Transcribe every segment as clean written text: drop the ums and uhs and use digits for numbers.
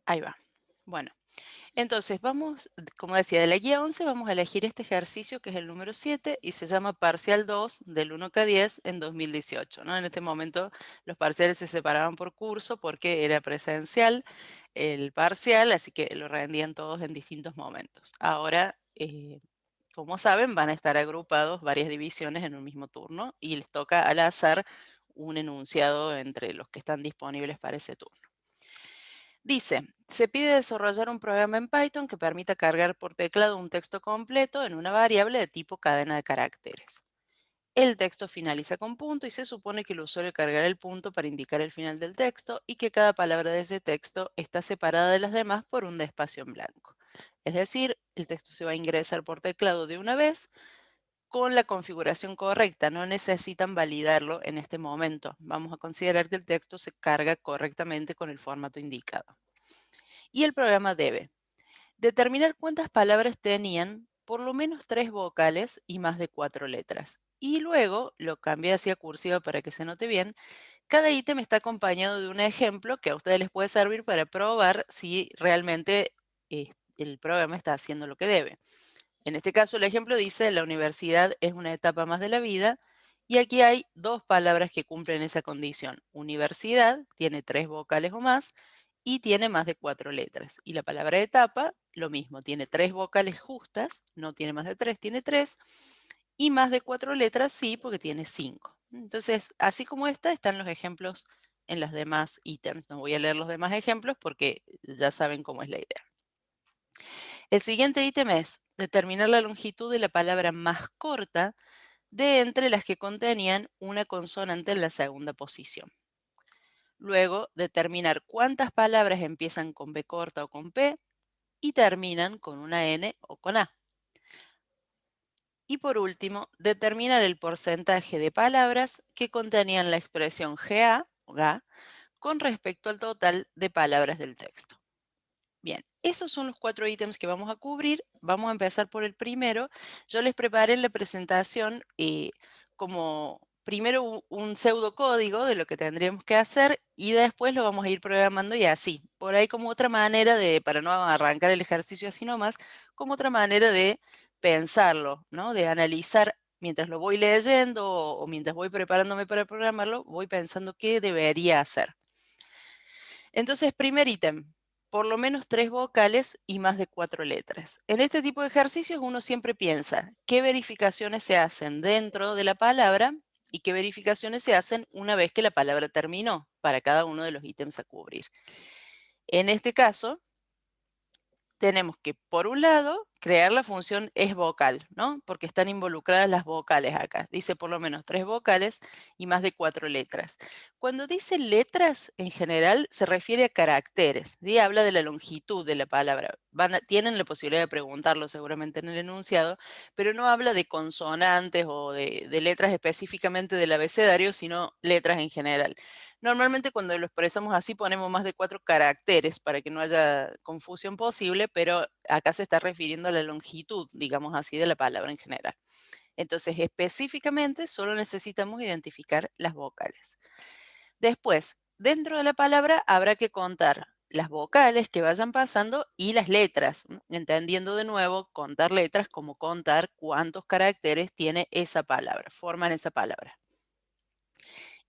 Ahí va. Bueno, entonces vamos, como decía, de la guía 11 vamos a elegir este ejercicio que es el número 7 y se llama Parcial 2 del 1K10 en 2018, ¿no? En este momento los parciales se separaban por curso porque era presencial el parcial, así que lo rendían todos en distintos momentos. Ahora, como saben, van a estar agrupados varias divisiones en un mismo turno y les toca al azar un enunciado entre los que están disponibles para ese turno. Dice, se pide desarrollar un programa en Python que permita cargar por teclado un texto completo en una variable de tipo cadena de caracteres. El texto finaliza con punto y se supone que el usuario cargará el punto para indicar el final del texto y que cada palabra de ese texto está separada de las demás por un espacio en blanco. Es decir, el texto se va a ingresar por teclado de una vez con la configuración correcta. No necesitan validarlo en este momento. Vamos a considerar que el texto se carga correctamente con el formato indicado. Y el programa debe determinar cuántas palabras tenían por lo menos 3 vocales y más de 4 letras. Y luego lo cambié hacia cursiva para que se note bien. Cada ítem está acompañado de un ejemplo que a ustedes les puede servir para probar si realmente el programa está haciendo lo que debe. En este caso, el ejemplo dice, la universidad es una etapa más de la vida, y aquí hay 2 palabras que cumplen esa condición. Universidad tiene 3 vocales o más y tiene más de 4 letras. Y la palabra etapa, lo mismo, tiene 3 vocales justas, no tiene más de 3, tiene 3, y más de 4 letras sí, porque tiene 5. Entonces, así como esta, están los ejemplos en los demás ítems. No voy a leer los demás ejemplos porque ya saben cómo es la idea. El siguiente ítem es determinar la longitud de la palabra más corta de entre las que contenían una consonante en la segunda posición. Luego, determinar cuántas palabras empiezan con B corta o con P y terminan con una N o con A. Y por último, determinar el porcentaje de palabras que contenían la expresión GA o GA con respecto al total de palabras del texto. Bien, esos son los 4 ítems que vamos a cubrir. Vamos a empezar por el primero. Yo les preparé en la presentación como primero un pseudocódigo de lo que tendríamos que hacer y después lo vamos a ir programando y así. Por ahí como otra manera de, para no arrancar el ejercicio así nomás, como otra manera de pensarlo, ¿no? De analizar mientras lo voy leyendo o mientras voy preparándome para programarlo, voy pensando qué debería hacer. Entonces, primer ítem, por lo menos 3 vocales y más de 4 letras. En este tipo de ejercicios uno siempre piensa qué verificaciones se hacen dentro de la palabra y qué verificaciones se hacen una vez que la palabra terminó para cada uno de los ítems a cubrir. En este caso, tenemos que, por un lado, crear la función esVocal, ¿no? Porque están involucradas las vocales acá. Dice por lo menos 3 vocales y más de 4 letras. Cuando dice letras, en general, se refiere a caracteres, ¿sí? Habla de la longitud de la palabra. Tienen la posibilidad de preguntarlo seguramente en el enunciado, pero no habla de consonantes o de letras específicamente del abecedario, sino letras en general. Normalmente cuando lo expresamos así ponemos más de 4 caracteres para que no haya confusión posible, pero acá se está refiriendo a la longitud, digamos así, de la palabra en general. Entonces, específicamente solo necesitamos identificar las vocales. Después, dentro de la palabra habrá que contar las vocales que vayan pasando y las letras, entendiendo de nuevo contar letras como contar cuántos caracteres tiene esa palabra, forman esa palabra.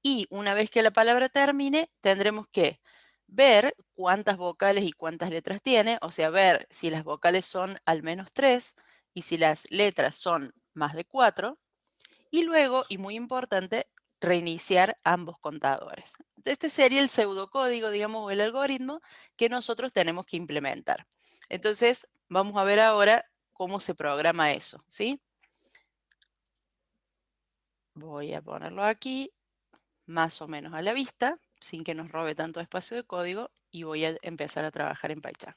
Y una vez que la palabra termine, tendremos que ver cuántas vocales y cuántas letras tiene, o sea, ver si las vocales son al menos 3 y si las letras son más de 4. Y luego, y muy importante, reiniciar ambos contadores. Este sería el pseudocódigo, digamos, o el algoritmo que nosotros tenemos que implementar. Entonces, vamos a ver ahora cómo se programa eso, ¿sí? Voy a ponerlo aquí, más o menos a la vista, sin que nos robe tanto espacio de código, y voy a empezar a trabajar en PyCharm.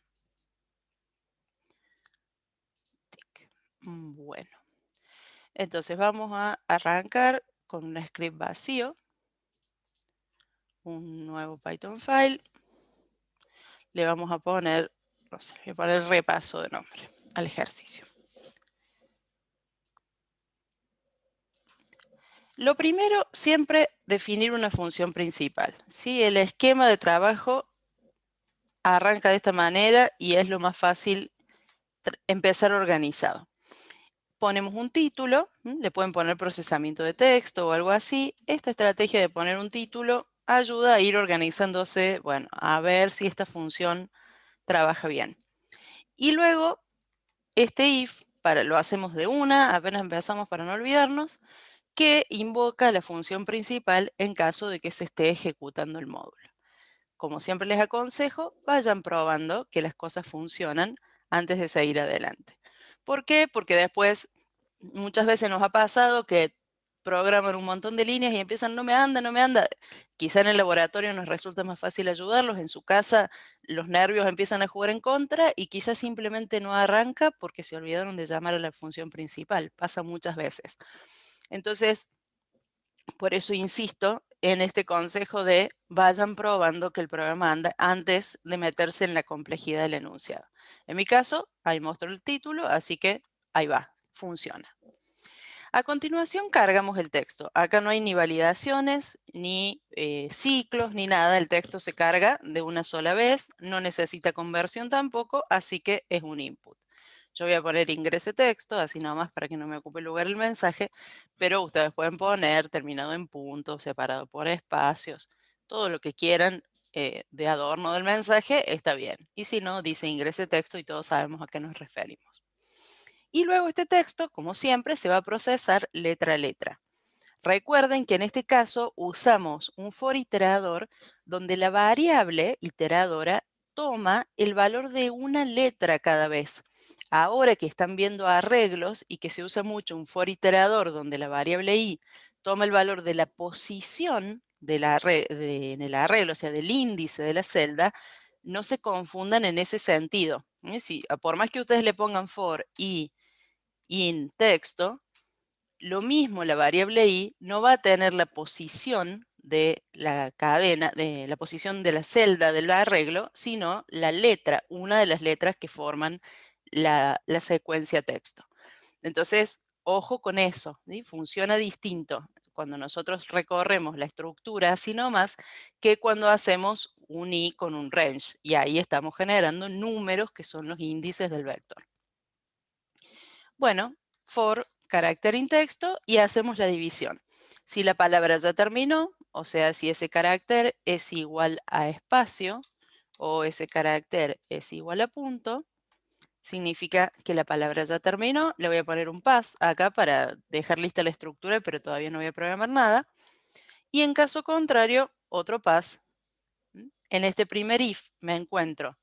Bueno, entonces vamos a arrancar con un script vacío, un nuevo Python file. Le vamos a poner, no sé, le voy a poner repaso de nombre al ejercicio. Lo primero, siempre definir una función principal, ¿sí? El esquema de trabajo arranca de esta manera y es lo más fácil empezar organizado. Ponemos un título, le pueden poner procesamiento de texto o algo así. Esta estrategia de poner un título ayuda a ir organizándose, bueno, a ver si esta función trabaja bien. Y luego, este if, lo hacemos de una, apenas empezamos para no olvidarnos, que invoca la función principal en caso de que se esté ejecutando el módulo. Como siempre les aconsejo, vayan probando que las cosas funcionan antes de seguir adelante. ¿Por qué? Porque después muchas veces nos ha pasado que programan un montón de líneas y empiezan, no me anda, no me anda. Quizá en el laboratorio nos resulta más fácil ayudarlos, en su casa los nervios empiezan a jugar en contra y quizás simplemente no arranca porque se olvidaron de llamar a la función principal. Pasa muchas veces. Entonces, por eso insisto en este consejo de vayan probando que el programa anda antes de meterse en la complejidad del enunciado. En mi caso, ahí muestro el título, así que ahí va, funciona. A continuación cargamos el texto. Acá no hay ni validaciones, ni ciclos, ni nada. El texto se carga de una sola vez, no necesita conversión tampoco, así que es un input. Yo voy a poner ingrese texto, así nomás para que no me ocupe lugar el mensaje, pero ustedes pueden poner terminado en punto, separado por espacios, todo lo que quieran de adorno del mensaje está bien. Y si no, dice ingrese texto y todos sabemos a qué nos referimos. Y luego este texto, como siempre, se va a procesar letra a letra. Recuerden que en este caso usamos un for iterador donde la variable iteradora toma el valor de una letra cada vez. Ahora que están viendo arreglos y que se usa mucho un for iterador donde la variable i toma el valor de la posición en el arreglo, o sea, del índice de la celda, no se confundan en ese sentido. Por más que ustedes le pongan for i in texto, lo mismo la variable i no va a tener la posición de la cadena, de la posición de la celda del arreglo, sino la letra, una de las letras que forman la secuencia texto. Entonces, ojo con eso, ¿sí? Funciona distinto cuando nosotros recorremos la estructura así nomás que cuando hacemos un i con un range, y ahí estamos generando números que son los índices del vector. Bueno, for carácter in texto y hacemos la división. Si la palabra ya terminó, o sea, si ese carácter es igual a espacio o ese carácter es igual a punto, significa que la palabra ya terminó. Le voy a poner un pass acá para dejar lista la estructura, pero todavía no voy a programar nada. Y en caso contrario, otro pass. En este primer if me encuentro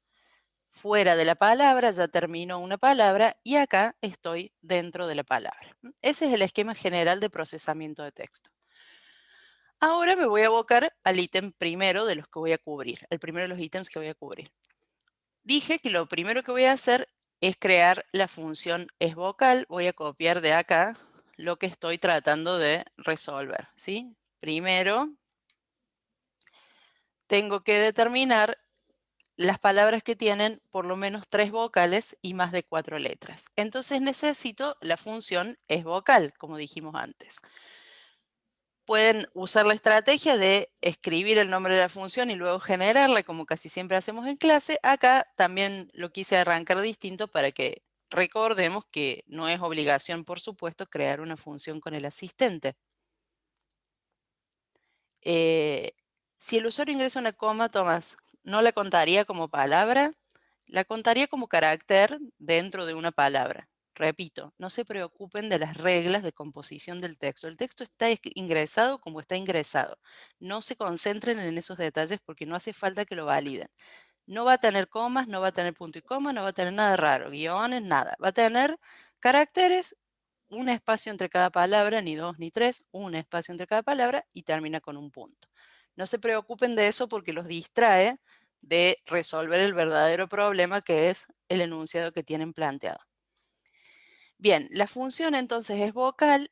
fuera de la palabra, ya termino una palabra y acá estoy dentro de la palabra. Ese es el esquema general de procesamiento de texto. Ahora me voy a abocar al ítem primero de los que voy a cubrir, el primero de los ítems que voy a cubrir. Dije que lo primero que voy a hacer es crear la función esVocal. Voy a copiar de acá lo que estoy tratando de resolver, ¿sí? Primero, tengo que determinar las palabras que tienen por lo menos 3 vocales y más de 4 letras. Entonces necesito la función esVocal, como dijimos antes. Pueden usar la estrategia de escribir el nombre de la función y luego generarla, como casi siempre hacemos en clase. Acá también lo quise arrancar distinto para que recordemos que no es obligación, por supuesto, crear una función con el asistente. Si el usuario ingresa una coma, Tomás, ¿no la contaría como palabra? La contaría como carácter dentro de una palabra. Repito, no se preocupen de las reglas de composición del texto. El texto está ingresado como está ingresado. No se concentren en esos detalles porque no hace falta que lo validen. No va a tener comas, no va a tener punto y coma, no va a tener nada raro, guiones, nada. Va a tener caracteres, un espacio entre cada palabra, ni dos ni tres, un espacio entre cada palabra y termina con un punto. No se preocupen de eso porque los distrae de resolver el verdadero problema que es el enunciado que tienen planteado. Bien, la función entonces es vocal,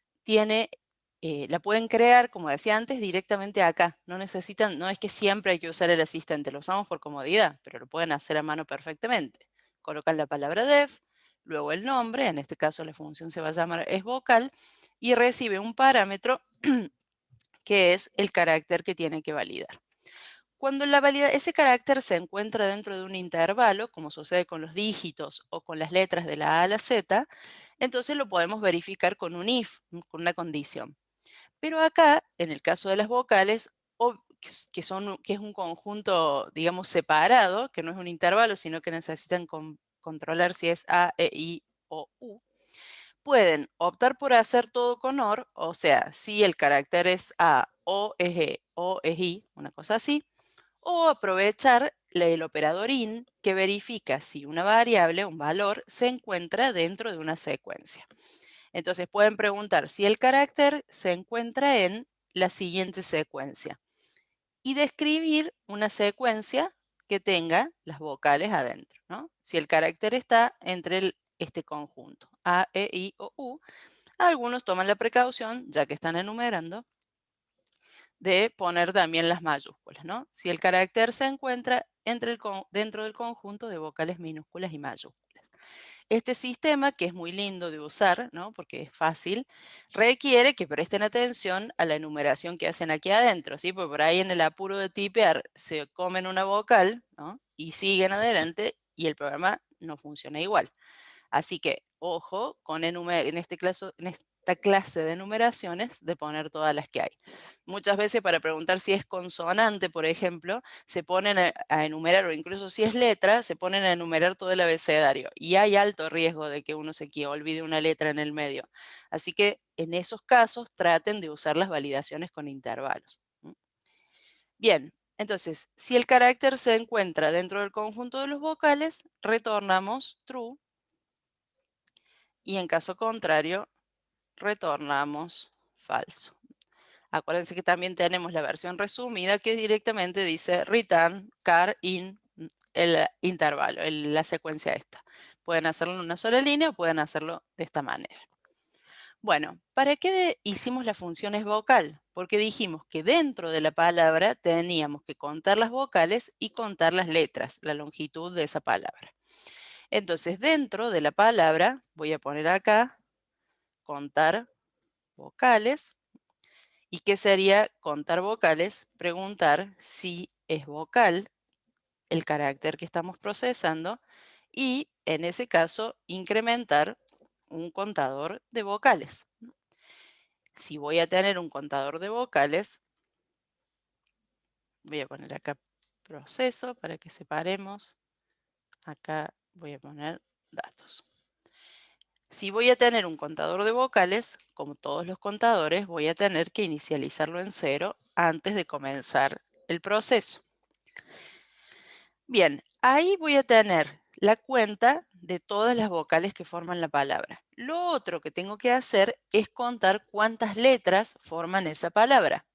la pueden crear, como decía antes, directamente acá. No necesitan, no es que siempre hay que usar el asistente, lo usamos por comodidad, pero lo pueden hacer a mano perfectamente. Colocan la palabra def, luego el nombre, en este caso la función se va a llamar es vocal, y recibe un parámetro que es el carácter que tiene que validar. Cuando ese carácter se encuentra dentro de un intervalo, como sucede con los dígitos o con las letras de la A a la Z, entonces lo podemos verificar con un if, con una condición. Pero acá, en el caso de las vocales, que es un conjunto, digamos, separado, que no es un intervalo, sino que necesitan controlar si es A, E, I o U, pueden optar por hacer todo con OR, o sea, si el carácter es A, O es E, O es I, una cosa así, o aprovechar el operador IN que verifica si una variable, un valor, se encuentra dentro de una secuencia. Entonces pueden preguntar si el carácter se encuentra en la siguiente secuencia y describir una secuencia que tenga las vocales adentro, ¿no? Si el carácter está entre este conjunto, A, E, I o U, algunos toman la precaución, ya que están enumerando, de poner también las mayúsculas, ¿no? Si el carácter se encuentra dentro del conjunto de vocales minúsculas y mayúsculas. Este sistema, que es muy lindo de usar, ¿no? Porque es fácil, requiere que presten atención a la enumeración que hacen aquí adentro, ¿sí? Porque por ahí en el apuro de tipear se comen una vocal, ¿no? Y siguen adelante y el programa no funciona igual. Así que, ojo con en esta clase de enumeraciones de poner todas las que hay. Muchas veces para preguntar si es consonante, por ejemplo, se ponen a enumerar, o incluso si es letra, se ponen a enumerar todo el abecedario. Y hay alto riesgo de que uno olvide una letra en el medio. Así que en esos casos traten de usar las validaciones con intervalos. Bien, entonces, si el carácter se encuentra dentro del conjunto de los vocales, retornamos true. Y en caso contrario, retornamos falso. Acuérdense que también tenemos la versión resumida que directamente dice return car in el intervalo, la secuencia esta. Pueden hacerlo en una sola línea o pueden hacerlo de esta manera. Bueno, ¿para qué hicimos las funciones vocal? Porque dijimos que dentro de la palabra teníamos que contar las vocales y contar las letras, la longitud de esa palabra. Entonces, dentro de la palabra, voy a poner acá, contar vocales. ¿Y qué sería contar vocales? Preguntar si es vocal el carácter que estamos procesando y, en ese caso, incrementar un contador de vocales. Si voy a tener un contador de vocales, voy a poner acá proceso para que separemos. Acá voy a poner datos. Si voy a tener un contador de vocales, como todos los contadores, voy a tener que inicializarlo en 0 antes de comenzar el proceso. Bien, ahí voy a tener la cuenta de todas las vocales que forman la palabra. Lo otro que tengo que hacer es contar cuántas letras forman esa palabra.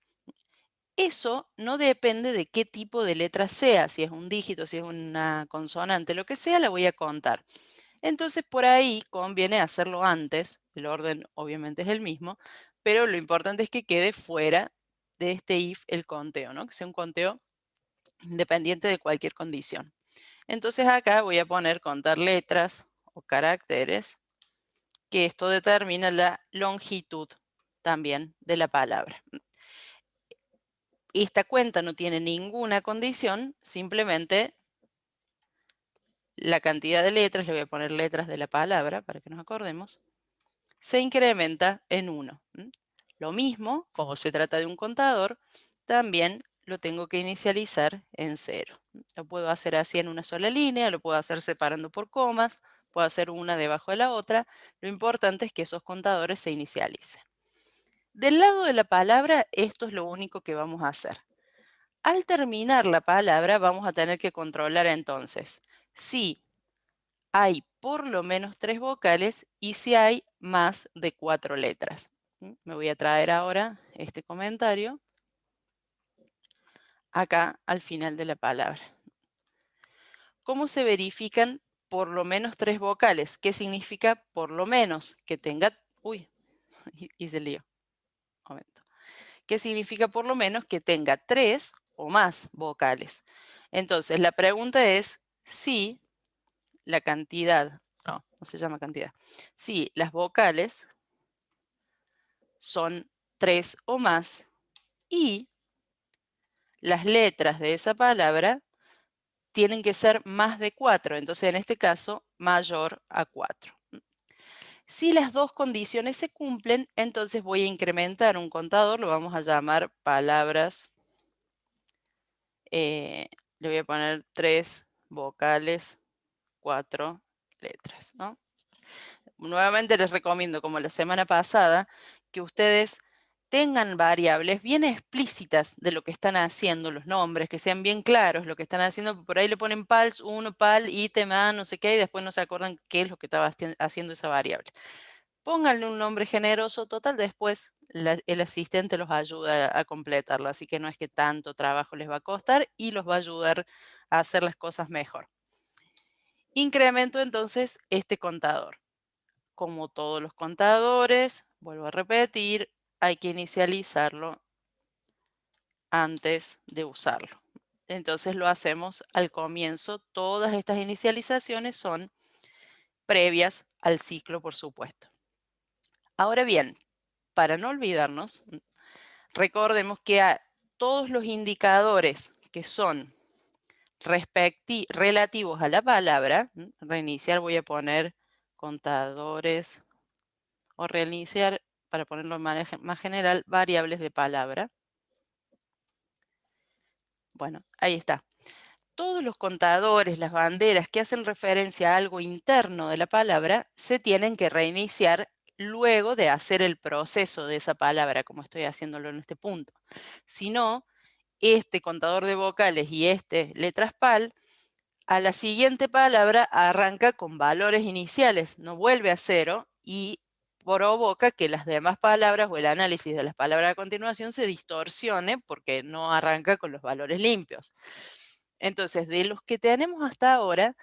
Eso no depende de qué tipo de letra sea, si es un dígito, si es una consonante, lo que sea, la voy a contar. Entonces, por ahí conviene hacerlo antes, el orden obviamente es el mismo, pero lo importante es que quede fuera de este if el conteo, ¿no? Que sea un conteo independiente de cualquier condición. Entonces acá voy a poner contar letras o caracteres, que esto determina la longitud también de la palabra. Esta cuenta no tiene ninguna condición, simplemente la cantidad de letras, le voy a poner letras de la palabra para que nos acordemos, se incrementa en 1. Lo mismo, como se trata de un contador, también lo tengo que inicializar en 0. Lo puedo hacer así en una sola línea, lo puedo hacer separando por comas, puedo hacer una debajo de la otra. Lo importante es que esos contadores se inicialicen. Del lado de la palabra, esto es lo único que vamos a hacer. Al terminar la palabra, vamos a tener que controlar entonces si hay por lo menos 3 vocales y si hay más de 4 letras. Me voy a traer ahora este comentario acá al final de la palabra. ¿Cómo se verifican por lo menos 3 vocales? ¿Qué significa por lo menos? Que tenga... Uy, hice lío. Momento. ¿Qué significa por lo menos? Que tenga 3 o más vocales. Entonces, la pregunta es si la cantidad, no se llama cantidad, si las vocales son 3 o más y las letras de esa palabra tienen que ser más de 4. Entonces, en este caso, mayor a 4. Si las dos condiciones se cumplen, entonces voy a incrementar un contador, lo vamos a llamar palabras. Le voy a poner 3 vocales, 4 letras, ¿no? Nuevamente les recomiendo, como la semana pasada, que ustedes tengan variables bien explícitas de lo que están haciendo, los nombres, que sean bien claros lo que están haciendo. Por ahí le ponen pals 1, pal, ítem a, no sé qué, y después no se acuerdan qué es lo que estaba haciendo esa variable. Pónganle un nombre generoso, total, después el asistente los ayuda a completarlo, así que no es que tanto trabajo les va a costar y los va a ayudar a hacer las cosas mejor. Incremento entonces este contador. Como todos los contadores, vuelvo a repetir, hay que inicializarlo antes de usarlo. Entonces lo hacemos al comienzo. Todas estas inicializaciones son previas al ciclo, por supuesto. Ahora bien, para no olvidarnos, recordemos que a todos los indicadores que son relativos a la palabra, reiniciar voy a poner contadores o reiniciar, para ponerlo más general, variables de palabra. Bueno, ahí está. Todos los contadores, las banderas que hacen referencia a algo interno de la palabra, se tienen que reiniciar luego de hacer el proceso de esa palabra, como estoy haciéndolo en este punto. Si no, este contador de vocales y este letras PAL, a la siguiente palabra arranca con valores iniciales, no vuelve a cero y provoca que las demás palabras o el análisis de las palabras a continuación se distorsione porque no arranca con los valores limpios. Entonces, de los que tenemos hasta ahora,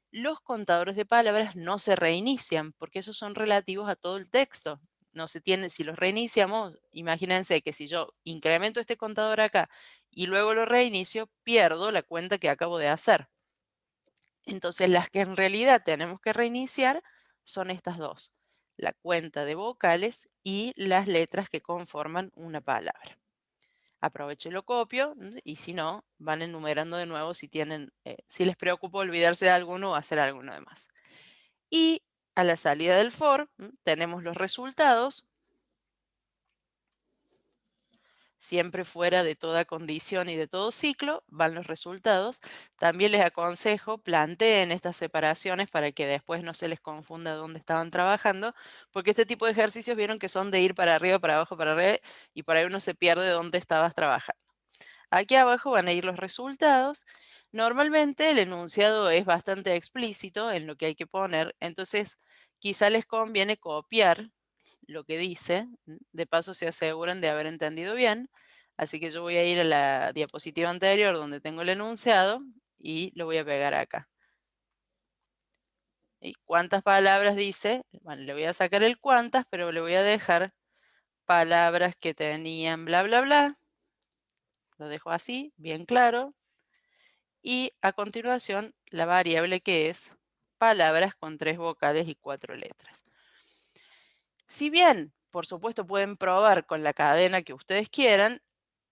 los contadores de palabras no se reinician porque esos son relativos a todo el texto. No se tiene, si los reiniciamos, imagínense que si yo incremento este contador acá y luego lo reinicio, pierdo la cuenta que acabo de hacer. Entonces, las que en realidad tenemos que reiniciar son estas dos, la cuenta de vocales y las letras que conforman una palabra. Aprovecho y lo copio, y si no, van enumerando de nuevo si tienen, si les preocupa olvidarse de alguno o hacer alguno de más. Y a la salida del for, tenemos los resultados, siempre fuera de toda condición y de todo ciclo, van los resultados. También les aconsejo, planteen estas separaciones para que después no se les confunda dónde estaban trabajando, porque este tipo de ejercicios vieron que son de ir para arriba, para abajo, para arriba, y por ahí uno se pierde dónde estabas trabajando. Aquí abajo van a ir los resultados. Normalmente el enunciado es bastante explícito en lo que hay que poner, entonces quizá les conviene copiar lo que dice, de paso se aseguran de haber entendido bien, así que yo voy a ir a la diapositiva anterior donde tengo el enunciado y lo voy a pegar acá. ¿Y cuántas palabras dice? Bueno, le voy a sacar el cuántas, pero le voy a dejar palabras que tenían bla, bla, bla. Lo dejo así, bien claro. Y a continuación, la variable que es palabras con 3 vocales y 4 letras. Si bien, por supuesto, pueden probar con la cadena que ustedes quieran,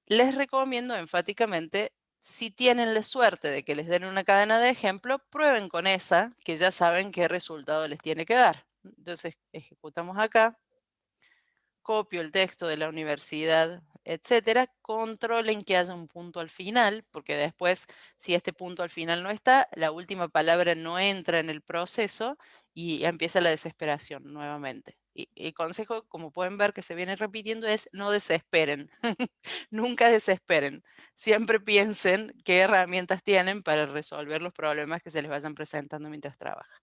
les recomiendo enfáticamente, si tienen la suerte de que les den una cadena de ejemplo, prueben con esa, que ya saben qué resultado les tiene que dar. Entonces, ejecutamos acá, copio el texto de la universidad, etcétera, controlen que haya un punto al final, porque después, si este punto al final no está, la última palabra no entra en el proceso y empieza la desesperación nuevamente. Y el consejo, como pueden ver que se viene repitiendo, es no desesperen. Nunca desesperen. Siempre piensen qué herramientas tienen para resolver los problemas que se les vayan presentando mientras trabajan.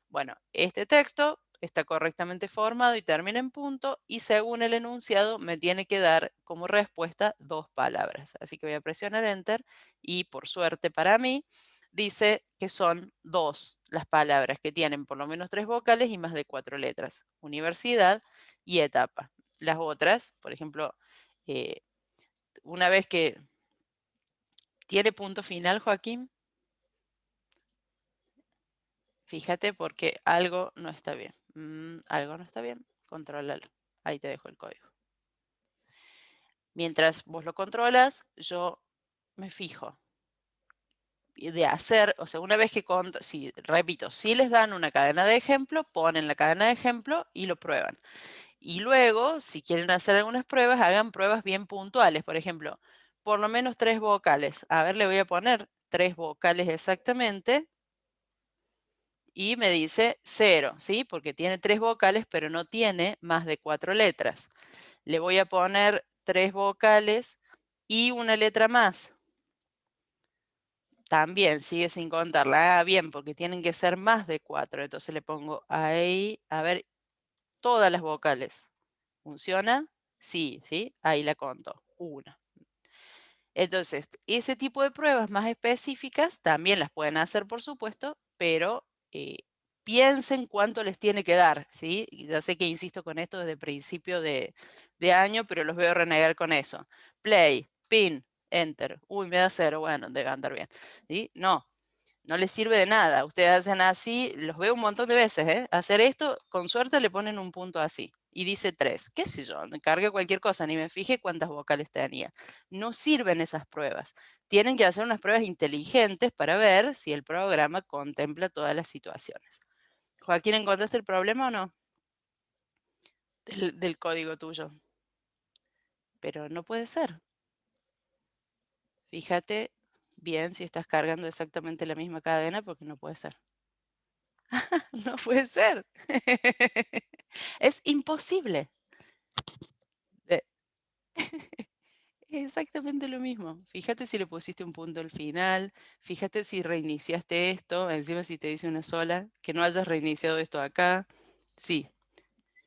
Bueno, este texto está correctamente formado y termina en punto y según el enunciado me tiene que dar como respuesta 2 palabras. Así que voy a presionar Enter y por suerte para mí dice que son 2 las palabras que tienen por lo menos 3 vocales y más de 4 letras. Universidad y etapa. Las otras, por ejemplo, eh, una vez que tiene punto final, Joaquín, fíjate porque algo no está bien. Algo no está bien. Contrólalo. Ahí te dejo el código. Mientras vos lo controlas, yo me fijo. Y de hacer, o sea, una vez que, si, repito, si les dan una cadena de ejemplo, ponen la cadena de ejemplo y lo prueban. Y luego, si quieren hacer algunas pruebas, hagan pruebas bien puntuales. Por ejemplo, por lo menos 3 vocales. A ver, le voy a poner 3 vocales exactamente y me dice 0, ¿sí? Porque tiene 3 vocales, pero no tiene más de 4 letras. Le voy a poner 3 vocales y una letra más. También sigue sin contarla. Ah, bien, porque tienen que ser más de 4. Entonces le pongo ahí, a ver, todas las vocales. ¿Funciona? Sí, ¿sí? Ahí la conto. Una. Entonces, ese tipo de pruebas más específicas también las pueden hacer, por supuesto, pero piensen cuánto les tiene que dar, ¿sí? Y ya sé que insisto con esto desde principio de año, pero los veo renegar con eso. Play, pin, enter. Uy, me da 0. Bueno, debe andar bien. ¿Sí? No, no les sirve de nada. Ustedes hacen así, los veo un montón de veces, ¿eh? Hacer esto, con suerte le ponen un punto así. Y dice 3. ¿Qué sé yo? Me cargué cualquier cosa, ni me fijé cuántas vocales tenía. No sirven esas pruebas. Tienen que hacer unas pruebas inteligentes para ver si el programa contempla todas las situaciones. Joaquín, ¿encontraste el problema o no? Del código tuyo. Pero no puede ser. Fíjate bien si estás cargando exactamente la misma cadena porque no puede ser. No puede ser. Es imposible. Eh, Es exactamente lo mismo. Fíjate si le pusiste un punto al final, fíjate si reiniciaste esto, encima si te dice una sola, que no hayas reiniciado esto acá. Sí.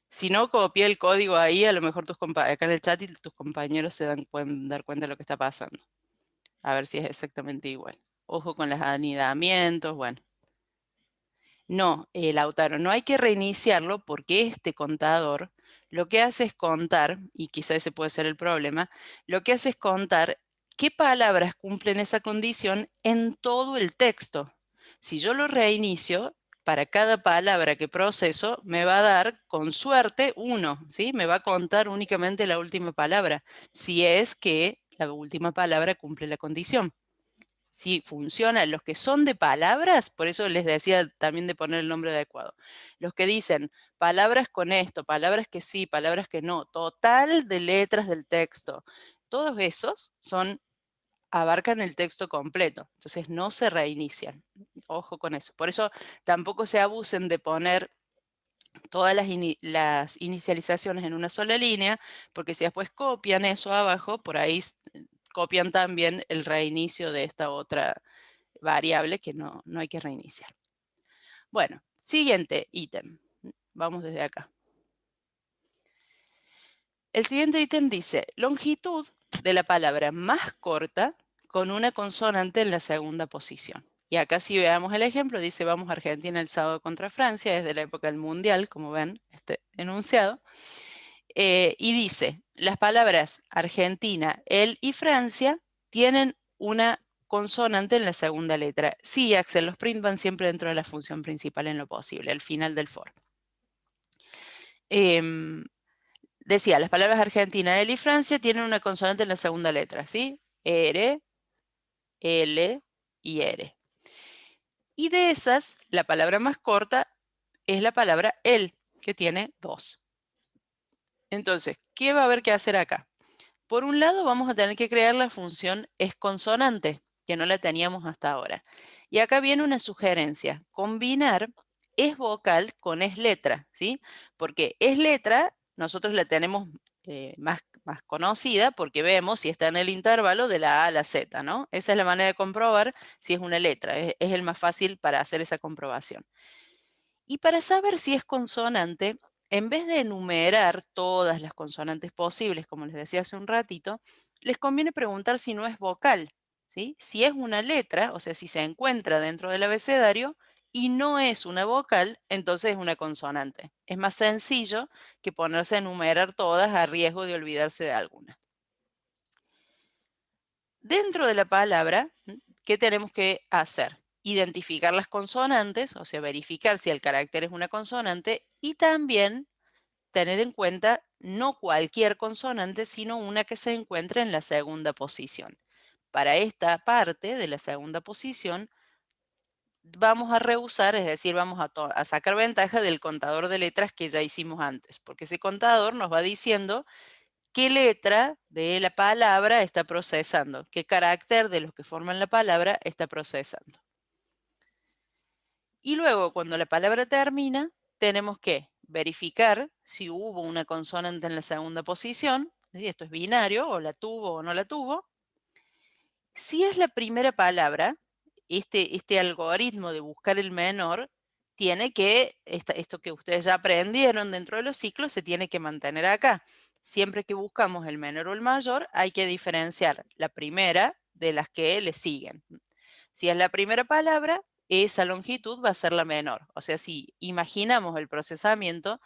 Si no, copia el código ahí, a lo mejor acá en el chat y tus compañeros pueden dar cuenta de lo que está pasando. A ver si es exactamente igual. Ojo con los anidamientos, bueno. No, Lautaro, no hay que reiniciarlo porque este contador lo que hace es contar, y quizá ese puede ser el problema, lo que hace es contar qué palabras cumplen esa condición en todo el texto. Si yo lo reinicio, para cada palabra que proceso, me va a dar, con suerte, 1, ¿sí? Me va a contar únicamente la última palabra, si es que la última palabra cumple la condición. Sí, funciona. Los que son de palabras, por eso les decía también de poner el nombre adecuado. Los que dicen palabras con esto, palabras que sí, palabras que no, total de letras del texto. Todos esos abarcan el texto completo. Entonces no se reinician. Ojo con eso. Por eso tampoco se abusen de poner todas las inicializaciones en una sola línea, porque si después copian eso abajo, por ahí copian también el reinicio de esta otra variable que no hay que reiniciar. Bueno, siguiente ítem. Vamos desde acá. El siguiente ítem dice longitud de la palabra más corta con una consonante en la segunda posición. Y acá si veamos el ejemplo, dice vamos a Argentina el sábado contra Francia, desde la época del Mundial, como ven, este enunciado. Y dice, las palabras Argentina, él y Francia tienen una consonante en la segunda letra. Sí, Axel, los print van siempre dentro de la función principal en lo posible, al final del for. Decía, las palabras Argentina, él y Francia tienen una consonante en la segunda letra, ¿sí? R, L y R. Y de esas, la palabra más corta es la palabra él, que tiene 2. Entonces, ¿qué va a haber que hacer acá? Por un lado, vamos a tener que crear la función es consonante, que no la teníamos hasta ahora. Y acá viene una sugerencia, combinar es vocal con es letra, ¿sí? Porque es letra, nosotros la tenemos más conocida porque vemos si está en el intervalo de la A a la Z, ¿no? Esa es la manera de comprobar si es una letra, es el más fácil para hacer esa comprobación. Y para saber si es consonante, en vez de enumerar todas las consonantes posibles, como les decía hace un ratito, les conviene preguntar si no es vocal, ¿sí? Si es una letra, o sea, si se encuentra dentro del abecedario y no es una vocal, entonces es una consonante. Es más sencillo que ponerse a enumerar todas a riesgo de olvidarse de alguna. Dentro de la palabra, ¿qué tenemos que hacer? Identificar las consonantes, o sea, verificar si el carácter es una consonante y también tener en cuenta no cualquier consonante, sino una que se encuentre en la segunda posición. para esta parte de la segunda posición, vamos a rehusar, es decir, vamos a sacar ventaja del contador de letras que ya hicimos antes, porque ese contador nos va diciendo qué letra de la palabra está procesando, qué carácter de los que forman la palabra está procesando. Y luego, cuando la palabra termina, tenemos que verificar si hubo una consonante en la segunda posición, ¿sí? Esto es binario, o la tuvo o no la tuvo. Si es la primera palabra, este algoritmo de buscar el menor tiene que, esto que ustedes ya aprendieron dentro de los ciclos, se tiene que mantener acá. Siempre que buscamos el menor o el mayor, hay que diferenciar la primera de las que le siguen. Si es la primera palabra, esa longitud va a ser la menor. O sea, si imaginamos el procesamiento,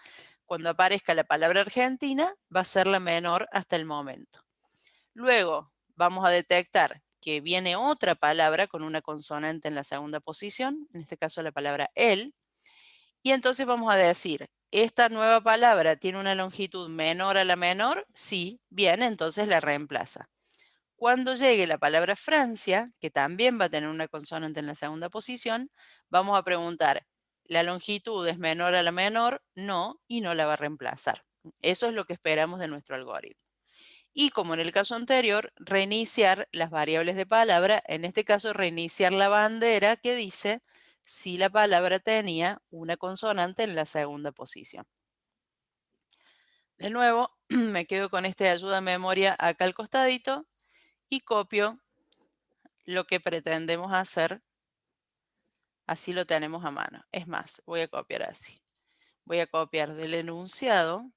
cuando aparezca la palabra Argentina, va a ser la menor hasta el momento. Luego vamos a detectar que viene otra palabra con una consonante en la segunda posición, en este caso la palabra el, y entonces vamos a decir, ¿esta nueva palabra tiene una longitud menor a la menor? Sí, bien, entonces la reemplaza. Cuando llegue la palabra Francia, que también va a tener una consonante en la segunda posición, vamos a preguntar, ¿la longitud es menor a la menor? No, y no la va a reemplazar. Eso es lo que esperamos de nuestro algoritmo. Y como en el caso anterior, reiniciar las variables de palabra, en este caso reiniciar la bandera que dice si la palabra tenía una consonante en la segunda posición. De nuevo, me quedo con este ayuda a memoria acá al costadito y copio lo que pretendemos hacer, así lo tenemos a mano. Es más, voy a copiar así. Voy a copiar del enunciado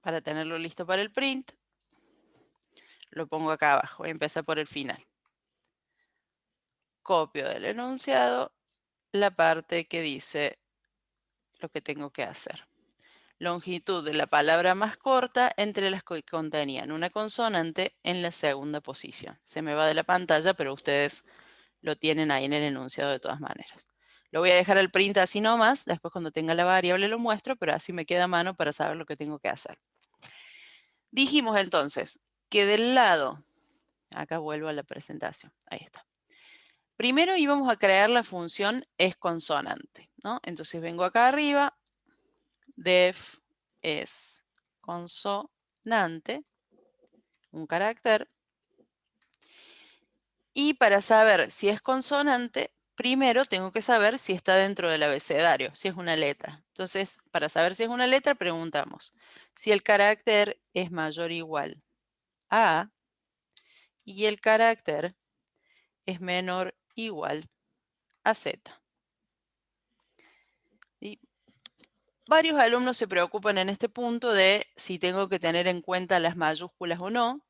para tenerlo listo para el print. Lo pongo acá abajo, voy a empezar por el final. Copio del enunciado la parte que dice lo que tengo que hacer. Longitud de la palabra más corta entre las que contenían una consonante en la segunda posición. Se me va de la pantalla, pero ustedes lo tienen ahí en el enunciado de todas maneras. Lo voy a dejar al print así nomás, después cuando tenga la variable lo muestro, pero así me queda a mano para saber lo que tengo que hacer. Dijimos entonces que del lado, acá vuelvo a la presentación, ahí está. Primero íbamos a crear la función es consonante, ¿no? Entonces vengo acá arriba, def es consonante, un carácter. Y para saber si es consonante, primero tengo que saber si está dentro del abecedario, si es una letra. Entonces, para saber si es una letra, preguntamos si el carácter es mayor o igual a y el carácter es menor o igual a z. ¿Sí? Varios alumnos se preocupan en este punto de si tengo que tener en cuenta las mayúsculas o no.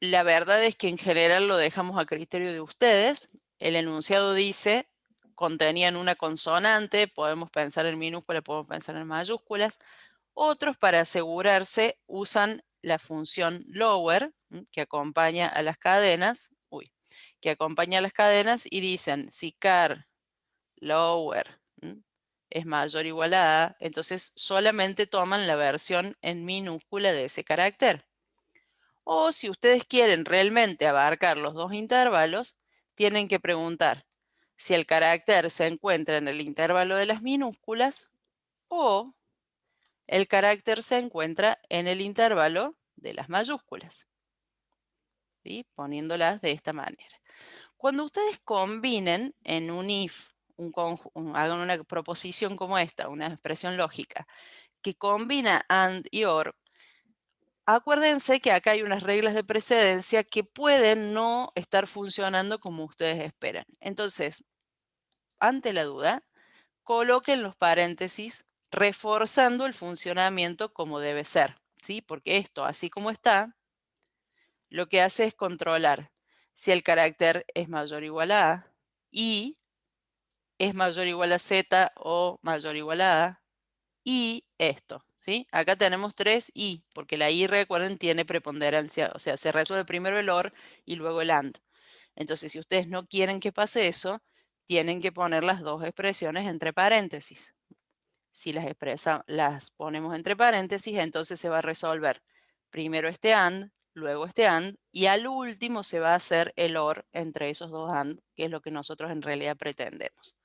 La verdad es que en general lo dejamos a criterio de ustedes. El enunciado dice, contenían una consonante, podemos pensar en minúsculas, podemos pensar en mayúsculas. Otros, para asegurarse, usan la función lower, que acompaña a las cadenas, que acompaña a las cadenas y dicen, si car lower es mayor o igual a, entonces solamente toman la versión en minúscula de ese carácter. O si ustedes quieren realmente abarcar los dos intervalos, tienen que preguntar si el carácter se encuentra en el intervalo de las minúsculas o el carácter se encuentra en el intervalo de las mayúsculas. ¿Sí? Poniéndolas de esta manera. Cuando ustedes combinen en un if, hagan una proposición como esta, una expresión lógica, que combina and y or, acuérdense que acá hay unas reglas de precedencia que pueden no estar funcionando como ustedes esperan. Entonces, ante la duda, coloquen los paréntesis reforzando el funcionamiento como debe ser, ¿sí? Porque esto, así como está, lo que hace es controlar si el carácter es mayor o igual a y es mayor o igual a z o mayor o igual a y esto, ¿sí? Acá tenemos 3 y, porque la y, recuerden, tiene preponderancia, o sea, se resuelve primero el or y luego el and. Entonces, si ustedes no quieren que pase eso, tienen que poner las dos expresiones entre paréntesis. Si las ponemos entre paréntesis, entonces se va a resolver primero este AND, luego este AND, y al último se va a hacer el OR entre esos dos AND, que es lo que nosotros en realidad pretendemos.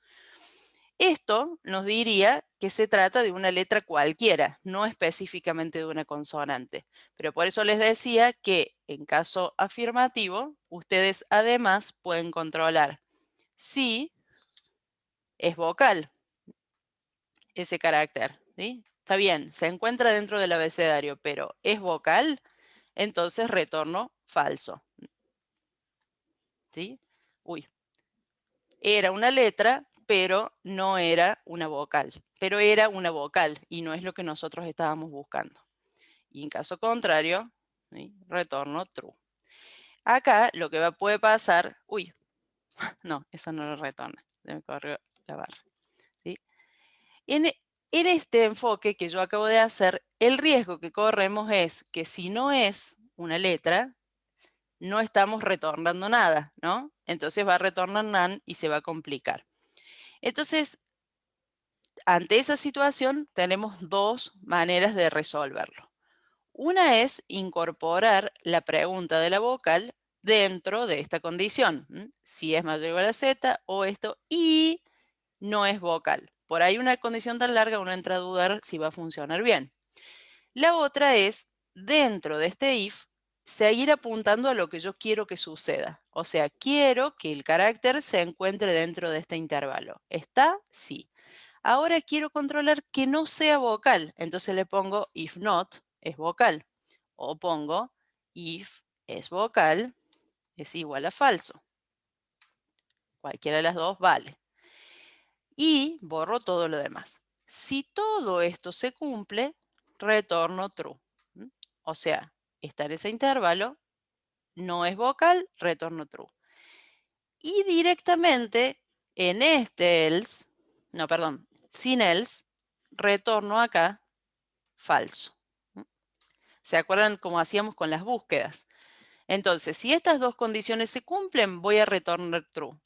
Esto nos diría que se trata de una letra cualquiera, no específicamente de una consonante. Pero por eso les decía que en caso afirmativo, ustedes además pueden controlar si es vocal ese carácter, ¿sí? Está bien, se encuentra dentro del abecedario, pero es vocal, entonces retorno falso, ¿sí? Uy, era una letra, pero no era una vocal. Pero era una vocal y no es lo que nosotros estábamos buscando. Y en caso contrario, ¿sí? Retorno true. Acá lo que puede pasar, uy, no, eso no lo retorna, se me corrió la barra. ¿Sí? En, en este enfoque que yo acabo de hacer, el riesgo que corremos es que si no es una letra, no estamos retornando nada, ¿no? Entonces va a retornar none y se va a complicar. Entonces, ante esa situación tenemos dos maneras de resolverlo. Una es incorporar la pregunta de la vocal dentro de esta condición. Si es mayor o igual a z o esto y no es vocal. Por ahí una condición tan larga uno entra a dudar si va a funcionar bien. La otra es, dentro de este if, seguir apuntando a lo que yo quiero que suceda. O sea, quiero que el carácter se encuentre dentro de este intervalo. ¿Está? Sí. Ahora quiero controlar que no sea vocal. Entonces le pongo if not es vocal. O pongo if es vocal es igual a falso. Cualquiera de las dos vale. Y borro todo lo demás. Si todo esto se cumple, retorno true. O sea, está en ese intervalo, no es vocal, retorno true. Y directamente en este else, no, perdón, sin else, retorno acá falso. ¿Se acuerdan cómo hacíamos con las búsquedas? Entonces, si estas dos condiciones se cumplen, voy a retornar true.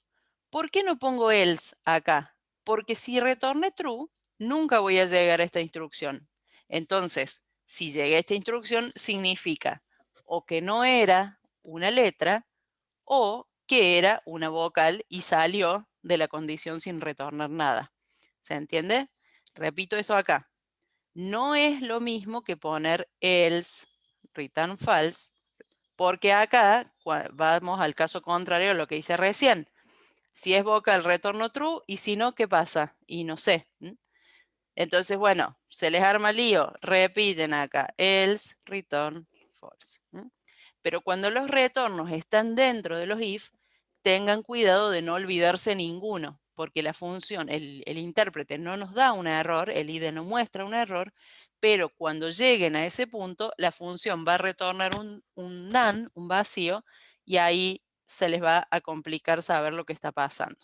¿Por qué no pongo else acá? Porque si retorne true, nunca voy a llegar a esta instrucción. Entonces, si llegué a esta instrucción, significa o que no era una letra o que era una vocal y salió de la condición sin retornar nada. ¿Se entiende? Repito esto acá. No es lo mismo que poner else, return false, porque acá vamos al caso contrario a lo que hice recién. Si es vocal, retorno true, y si no, ¿qué pasa? Y no sé. Entonces, bueno, se les arma lío, repiten acá, else, return, false. Pero cuando los retornos están dentro de los if, tengan cuidado de no olvidarse ninguno, porque la función, el intérprete no nos da un error, el IDE no muestra un error, pero cuando lleguen a ese punto, la función va a retornar un none, un vacío, y ahí se les va a complicar saber lo que está pasando.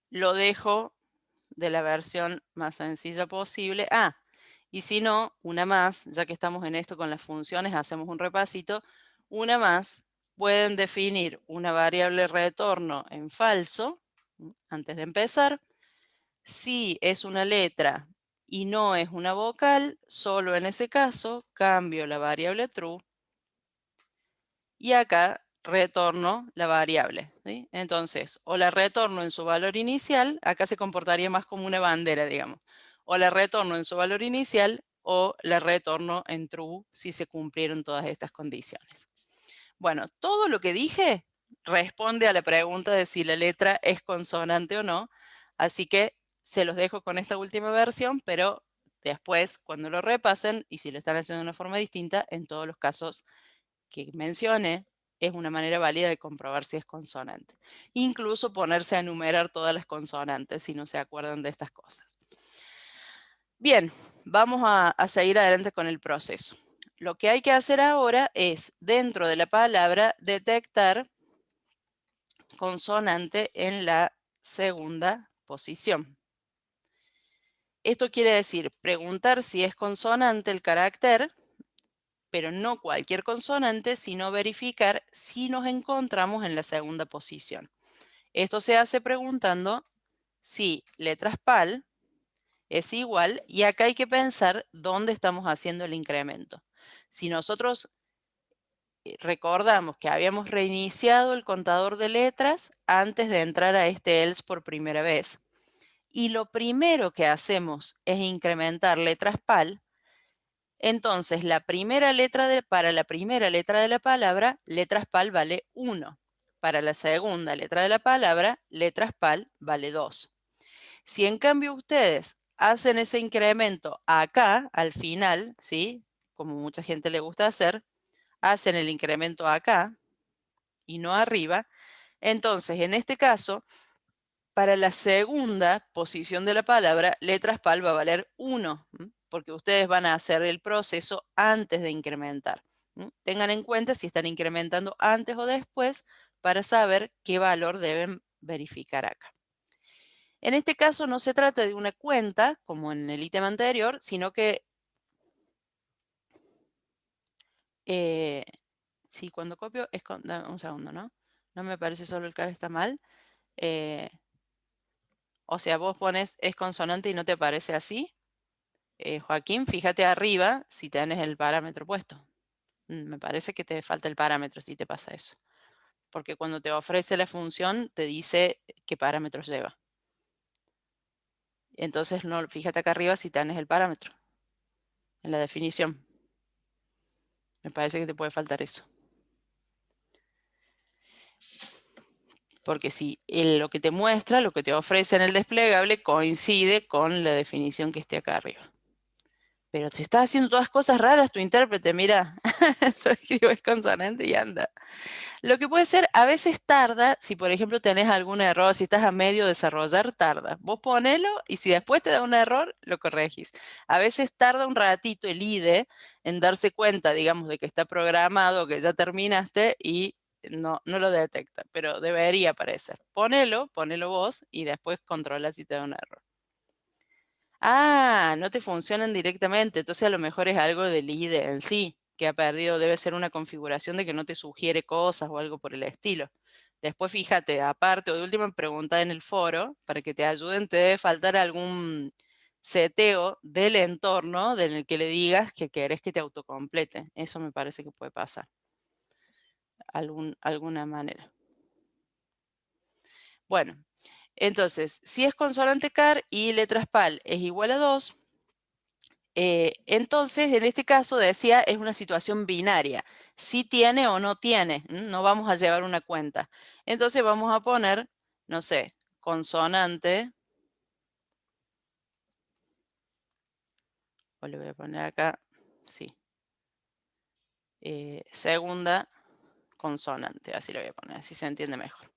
Lo dejo de la versión más sencilla posible. Y si no, una más, ya que estamos en esto con las funciones, hacemos un repasito. Una más, pueden definir una variable retorno en falso, antes de empezar. Si es una letra y no es una vocal, solo en ese caso cambio la variable true y acá retorno la variable. ¿Sí? Entonces, o la retorno en su valor inicial, acá se comportaría más como una bandera, digamos. O la retorno en su valor inicial o la retorno en true si se cumplieron todas estas condiciones. Bueno, todo lo que dije responde a la pregunta de si la letra es consonante o no, así que se los dejo con esta última versión, pero después, cuando lo repasen, y si lo están haciendo de una forma distinta, en todos los casos que mencione, es una manera válida de comprobar si es consonante. Incluso ponerse a enumerar todas las consonantes si no se acuerdan de estas cosas. Bien, vamos a seguir adelante con el proceso. Lo que hay que hacer ahora es, dentro de la palabra, detectar consonante en la segunda posición. Esto quiere decir preguntar si es consonante el carácter, pero no cualquier consonante, sino verificar si nos encontramos en la segunda posición. Esto se hace preguntando si letras PAL es igual, y acá hay que pensar dónde estamos haciendo el incremento. Si nosotros recordamos que habíamos reiniciado el contador de letras antes de entrar a este else por primera vez, y lo primero que hacemos es incrementar letras PAL, entonces para la primera letra de la palabra, letras PAL vale 1. Para la segunda letra de la palabra, letras PAL vale 2. Si en cambio ustedes hacen ese incremento acá, al final, ¿sí? Como mucha gente le gusta hacer, hacen el incremento acá y no arriba, entonces en este caso, para la segunda posición de la palabra, letras PAL va a valer 1, porque ustedes van a hacer el proceso antes de incrementar. Tengan en cuenta si están incrementando antes o después para saber qué valor deben verificar acá. En este caso no se trata de una cuenta, como en el ítem anterior, sino que sí, cuando copio es con, dame un segundo, ¿no? No me parece solo el car está mal. O sea, vos pones es consonante y no te aparece así. Joaquín, fíjate arriba si tenés el parámetro puesto. Me parece que te falta el parámetro si te pasa eso. Porque cuando te ofrece la función te dice qué parámetros lleva. Entonces, no, fíjate acá arriba si tenés el parámetro en la definición. Me parece que te puede faltar eso. Porque si lo que te muestra, lo que te ofrece en el desplegable coincide con la definición que esté acá arriba. Pero te está haciendo todas cosas raras tu intérprete, mira. Yo escribo es consonante y anda. Lo que puede ser, a veces tarda, si por ejemplo tenés algún error, si estás a medio de desarrollar, tarda. Vos ponelo y si después te da un error, lo corregís. A veces tarda un ratito el IDE en darse cuenta, digamos, de que está programado, que ya terminaste y no lo detecta, pero debería aparecer. Ponelo vos y después controla si te da un error. Ah, no te funcionan directamente, entonces a lo mejor es algo del IDE en sí, que ha perdido, debe ser una configuración de que no te sugiere cosas o algo por el estilo. Después fíjate, aparte o de última pregunta en el foro, para que te ayuden, te debe faltar algún seteo del entorno en el que le digas que querés que te autocomplete. Eso me parece que puede pasar. Alguna manera. Bueno, entonces, si es consonante car y letras PAL es igual a 2, entonces, en este caso, decía, es una situación binaria. Si tiene o no tiene, no vamos a llevar una cuenta. Entonces vamos a poner, no sé, consonante, o le voy a poner acá, sí, segunda consonante, así lo voy a poner, así se entiende mejor.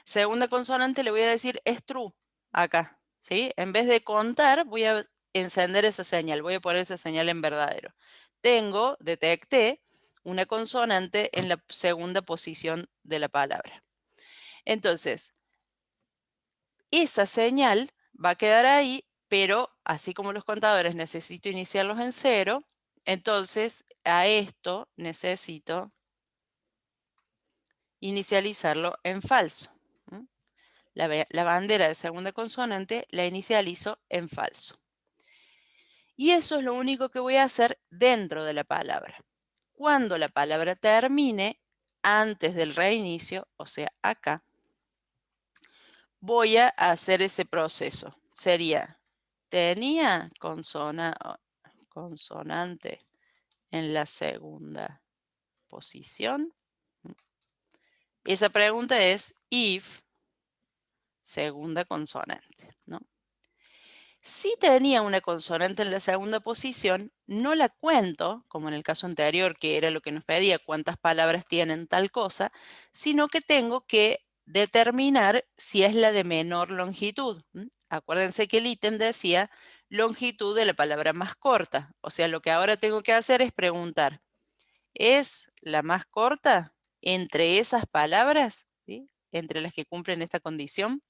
Segunda consonante le voy a decir es true, acá, ¿sí? En vez de contar, voy a encender esa señal, voy a poner esa señal en verdadero. Detecté una consonante en la segunda posición de la palabra. Entonces, esa señal va a quedar ahí, pero así como los contadores necesito iniciarlos en 0, entonces a esto necesito inicializarlo en falso. La bandera de segunda consonante la inicializo en falso. Y eso es lo único que voy a hacer dentro de la palabra. Cuando la palabra termine, antes del reinicio, o sea, acá, voy a hacer ese proceso. Sería, tenía consonante en la segunda posición. Esa pregunta es if segunda consonante, ¿no? Si tenía una consonante en la segunda posición, no la cuento, como en el caso anterior, que era lo que nos pedía, cuántas palabras tienen tal cosa, sino que tengo que determinar si es la de menor longitud. Acuérdense que el ítem decía longitud de la palabra más corta. O sea, lo que ahora tengo que hacer es preguntar, ¿es la más corta entre esas palabras? ¿Sí? Entre las que cumplen esta condición.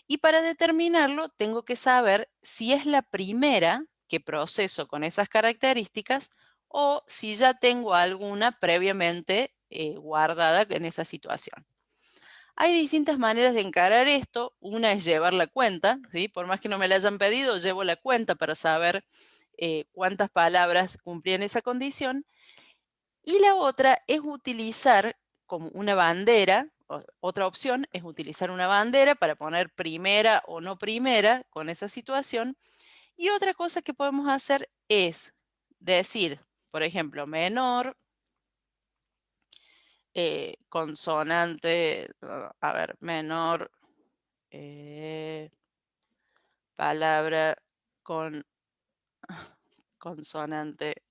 Y para determinarlo, tengo que saber si es la primera que proceso con esas características o si ya tengo alguna previamente guardada en esa situación. Hay distintas maneras de encarar esto. Una es llevar la cuenta, ¿sí? Por más que no me la hayan pedido, llevo la cuenta para saber cuántas palabras cumplían esa condición. Y la otra es utilizar como una bandera, otra opción es utilizar una bandera para poner primera o no primera con esa situación. Y otra cosa que podemos hacer es decir, por ejemplo, menor, consonante, a ver, menor, palabra con consonante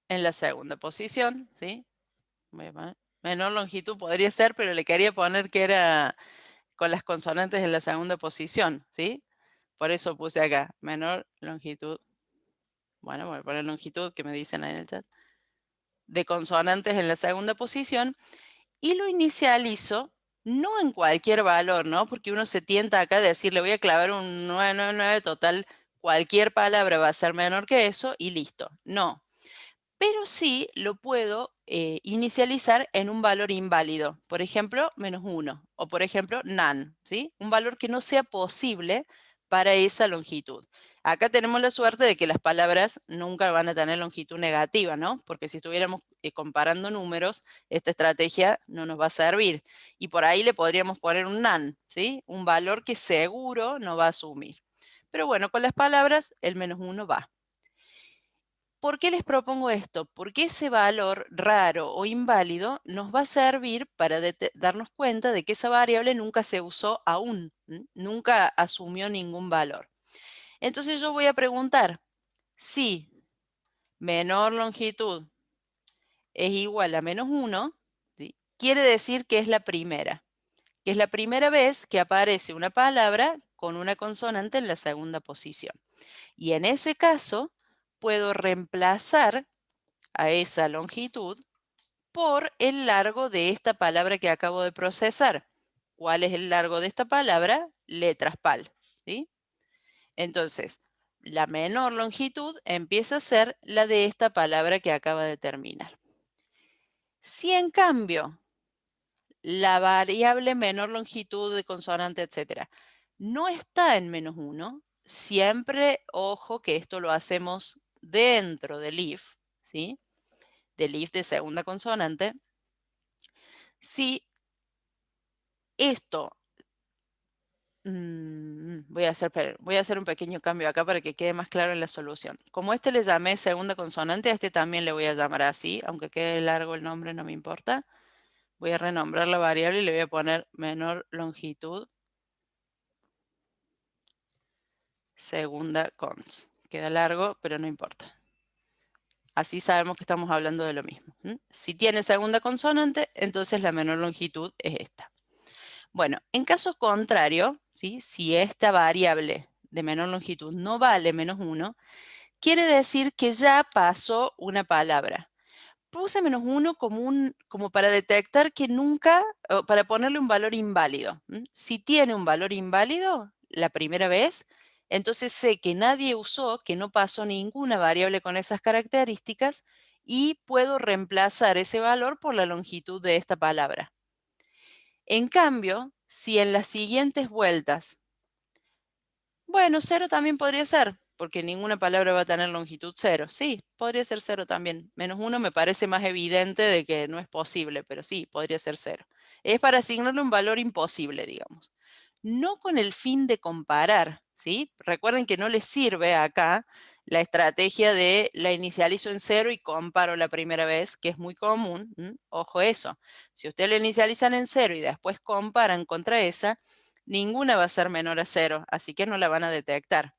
en la segunda posición, ¿sí? Voy a poner menor longitud podría ser, pero le quería poner que era con las consonantes en la segunda posición, ¿sí? Por eso puse acá, menor longitud. Bueno, voy a poner longitud, que me dicen ahí en el chat. De consonantes en la segunda posición. Y lo inicializo, no en cualquier valor, ¿no? Porque uno se tienta acá a decir, le voy a clavar un 999, total, cualquier palabra va a ser menor que eso y listo. No, pero sí lo puedo inicializar en un valor inválido, por ejemplo, -1 o por ejemplo, none, ¿sí? Un valor que no sea posible para esa longitud. Acá tenemos la suerte de que las palabras nunca van a tener longitud negativa, ¿no? Porque si estuviéramos comparando números, esta estrategia no nos va a servir. Y por ahí le podríamos poner un none, ¿sí? Un valor que seguro no va a asumir. Pero bueno, con las palabras el -1 va. ¿Por qué les propongo esto? Porque ese valor raro o inválido nos va a servir para darnos cuenta de que esa variable nunca se usó aún, nunca asumió ningún valor. Entonces yo voy a preguntar si menor longitud es igual a -1, ¿sí? Quiere decir que es la primera vez que aparece una palabra con una consonante en la segunda posición. Y en ese caso puedo reemplazar a esa longitud por el largo de esta palabra que acabo de procesar. ¿Cuál es el largo de esta palabra? Letras PAL, ¿sí? Entonces, la menor longitud empieza a ser la de esta palabra que acaba de terminar. Si en cambio la variable menor longitud de consonante, etcétera, no está en -1, siempre, ojo, que esto lo hacemos dentro del if, ¿sí? Del if de segunda consonante. Si esto, voy a hacer un pequeño cambio acá para que quede más claro en la solución. Como este le llamé segunda consonante, a este también le voy a llamar así, aunque quede largo el nombre, no me importa. Voy a renombrar la variable y le voy a poner menor longitud segunda cons. Queda largo, pero no importa. Así sabemos que estamos hablando de lo mismo. Si tiene segunda consonante, entonces la menor longitud es esta. Bueno, en caso contrario, ¿sí? Si esta variable de menor longitud no vale -1, quiere decir que ya pasó una palabra. Puse -1 como para detectar que nunca, o para ponerle un valor inválido. Si tiene un valor inválido la primera vez, entonces sé que nadie usó, que no pasó ninguna variable con esas características y puedo reemplazar ese valor por la longitud de esta palabra. En cambio, si en las siguientes vueltas, bueno, 0 también podría ser, porque ninguna palabra va a tener longitud 0. Sí, podría ser 0 también. -1 me parece más evidente de que no es posible, pero sí, podría ser 0. Es para asignarle un valor imposible, digamos. No con el fin de comparar, ¿sí? Recuerden que no les sirve acá la estrategia de la inicializo en 0 y comparo la primera vez, que es muy común. Ojo eso. Si ustedes la inicializan en 0 y después comparan contra esa, ninguna va a ser menor a 0, así que no la van a detectar.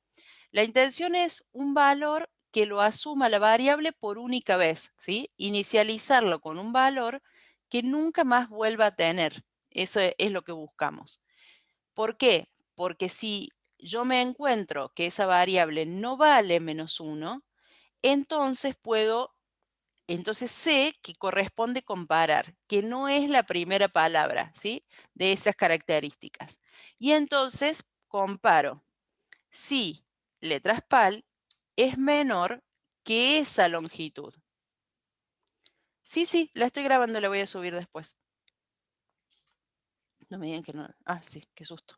La intención es un valor que lo asuma la variable por única vez, ¿sí? Inicializarlo con un valor que nunca más vuelva a tener. Eso es lo que buscamos. ¿Por qué? Porque si yo me encuentro que esa variable no vale -1, entonces sé que corresponde comparar, que no es la primera palabra, ¿sí? De esas características. Y entonces comparo si letras PAL es menor que esa longitud. Sí, la estoy grabando, la voy a subir después. No me digan que no. Ah, sí, qué susto.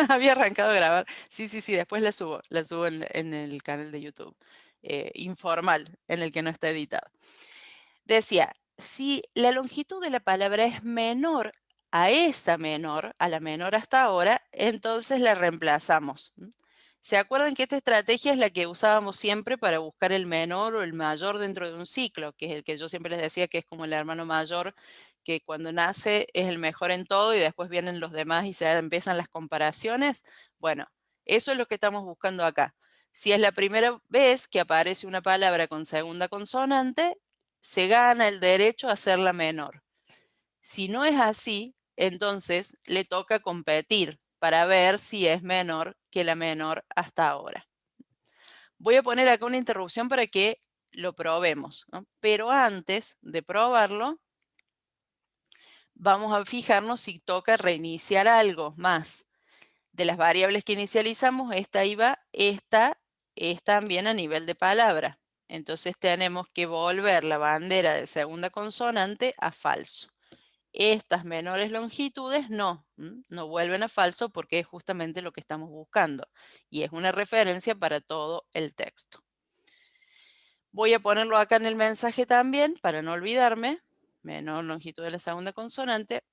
Había arrancado a grabar. Sí, sí, sí, después la subo en el canal de YouTube, informal, en el que no está editado. Decía, si la longitud de la palabra es menor a esa menor, a la menor hasta ahora, entonces la reemplazamos. ¿Se acuerdan que esta estrategia es la que usábamos siempre para buscar el menor o el mayor dentro de un ciclo, que es el que yo siempre les decía que es como el hermano mayor, que cuando nace es el mejor en todo y después vienen los demás y se empiezan las comparaciones? Bueno, eso es lo que estamos buscando acá. Si es la primera vez que aparece una palabra con segunda consonante, se gana el derecho a hacerla menor. Si no es así, entonces le toca competir para ver si es menor que la menor hasta ahora. Voy a poner acá una interrupción para que lo probemos, ¿no? Pero antes de probarlo, vamos a fijarnos si toca reiniciar algo más. De las variables que inicializamos, esta iba, esta es también a nivel de palabra. Entonces tenemos que volver la bandera de segunda consonante a falso. Estas menores longitudes no, no vuelven a falso porque es justamente lo que estamos buscando y es una referencia para todo el texto. Voy a ponerlo acá en el mensaje también para no olvidarme, menor longitud de la segunda consonante,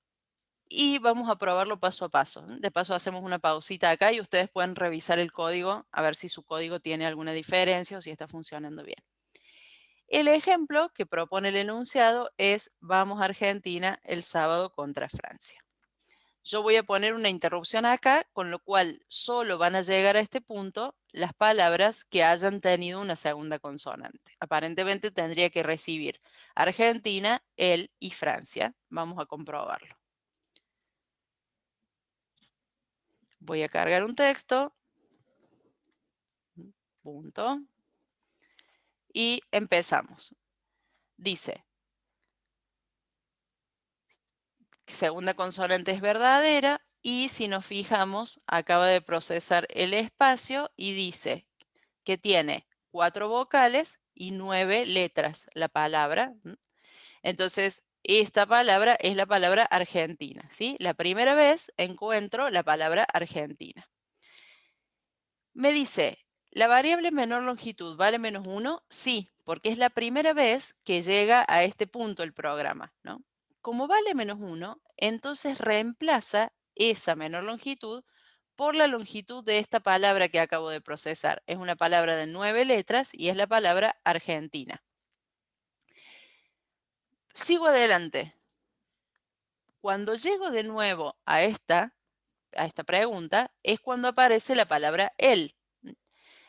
y vamos a probarlo paso a paso. De paso hacemos una pausita acá y ustedes pueden revisar el código a ver si su código tiene alguna diferencia o si está funcionando bien. El ejemplo que propone el enunciado es vamos a Argentina el sábado contra Francia. Yo voy a poner una interrupción acá, con lo cual solo van a llegar a este punto las palabras que hayan tenido una segunda consonante. Aparentemente tendría que recibir Argentina, él y Francia. Vamos a comprobarlo. Voy a cargar un texto, punto, y empezamos. Dice, segunda consonante es verdadera y si nos fijamos, acaba de procesar el espacio y dice que tiene 4 vocales y 9 letras la palabra. Entonces, esta palabra es la palabra Argentina, ¿sí? La primera vez encuentro la palabra Argentina. Me dice, ¿la variable menor longitud vale -1? Sí, porque es la primera vez que llega a este punto el programa, ¿no? Como vale -1, entonces reemplaza esa menor longitud por la longitud de esta palabra que acabo de procesar. Es una palabra de 9 letras y es la palabra Argentina. Sigo adelante. Cuando llego de nuevo a esta pregunta, es cuando aparece la palabra él.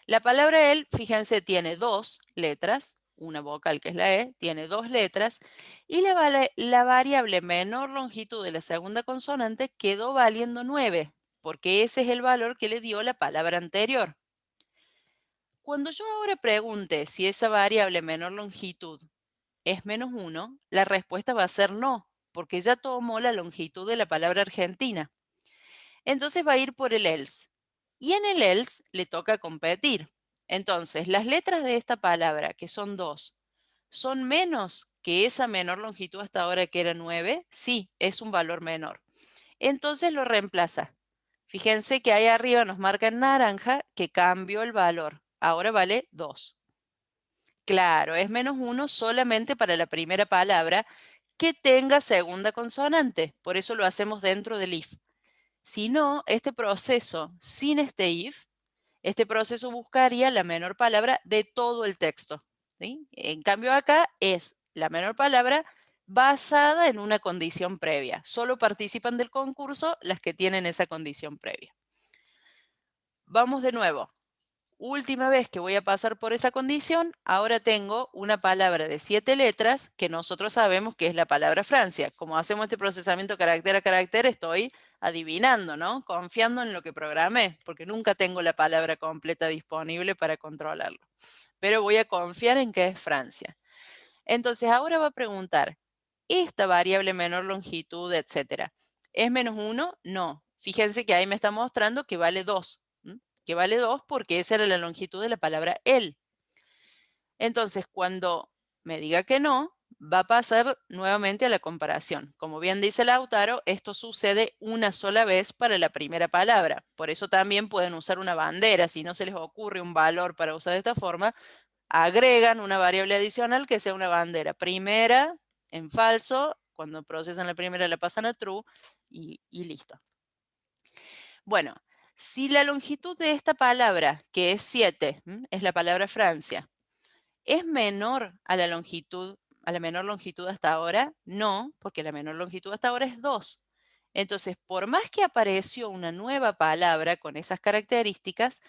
La palabra él, fíjense, tiene 2 letras, una vocal que es la E, tiene 2 letras, y la variable menor longitud de la segunda consonante quedó valiendo 9, porque ese es el valor que le dio la palabra anterior. Cuando yo ahora pregunte si esa variable menor longitud es -1, la respuesta va a ser no, porque ya tomó la longitud de la palabra Argentina. Entonces va a ir por el else. Y en el else le toca competir. Entonces, las letras de esta palabra, que son 2, ¿son menos que esa menor longitud hasta ahora que era 9? Sí, es un valor menor. Entonces lo reemplaza. Fíjense que ahí arriba nos marca en naranja que cambió el valor. Ahora vale 2. Claro, es -1 solamente para la primera palabra que tenga segunda consonante. Por eso lo hacemos dentro del if. Si no, este proceso sin este if, este proceso buscaría la menor palabra de todo el texto, ¿sí? En cambio acá es la menor palabra basada en una condición previa. Solo participan del concurso las que tienen esa condición previa. Vamos de nuevo. Última vez que voy a pasar por esa condición, ahora tengo una palabra de 7 letras que nosotros sabemos que es la palabra Francia. Como hacemos este procesamiento carácter a carácter, estoy adivinando, ¿no? Confiando en lo que programé, porque nunca tengo la palabra completa disponible para controlarlo. Pero voy a confiar en que es Francia. Entonces ahora va a preguntar, ¿esta variable menor longitud, etcétera, es -1? No. Fíjense que ahí me está mostrando que vale 2. Que vale 2 porque esa era la longitud de la palabra él. Entonces, cuando me diga que no, va a pasar nuevamente a la comparación. Como bien dice Lautaro, esto sucede una sola vez para la primera palabra. Por eso también pueden usar una bandera. Si no se les ocurre un valor para usar de esta forma, agregan una variable adicional que sea una bandera. Primera en falso, cuando procesan la primera la pasan a true y listo. Bueno, si la longitud de esta palabra, que es 7, es la palabra Francia, ¿es menor a la menor longitud hasta ahora? No, porque la menor longitud hasta ahora es 2. Entonces, por más que apareció una nueva palabra con esas características,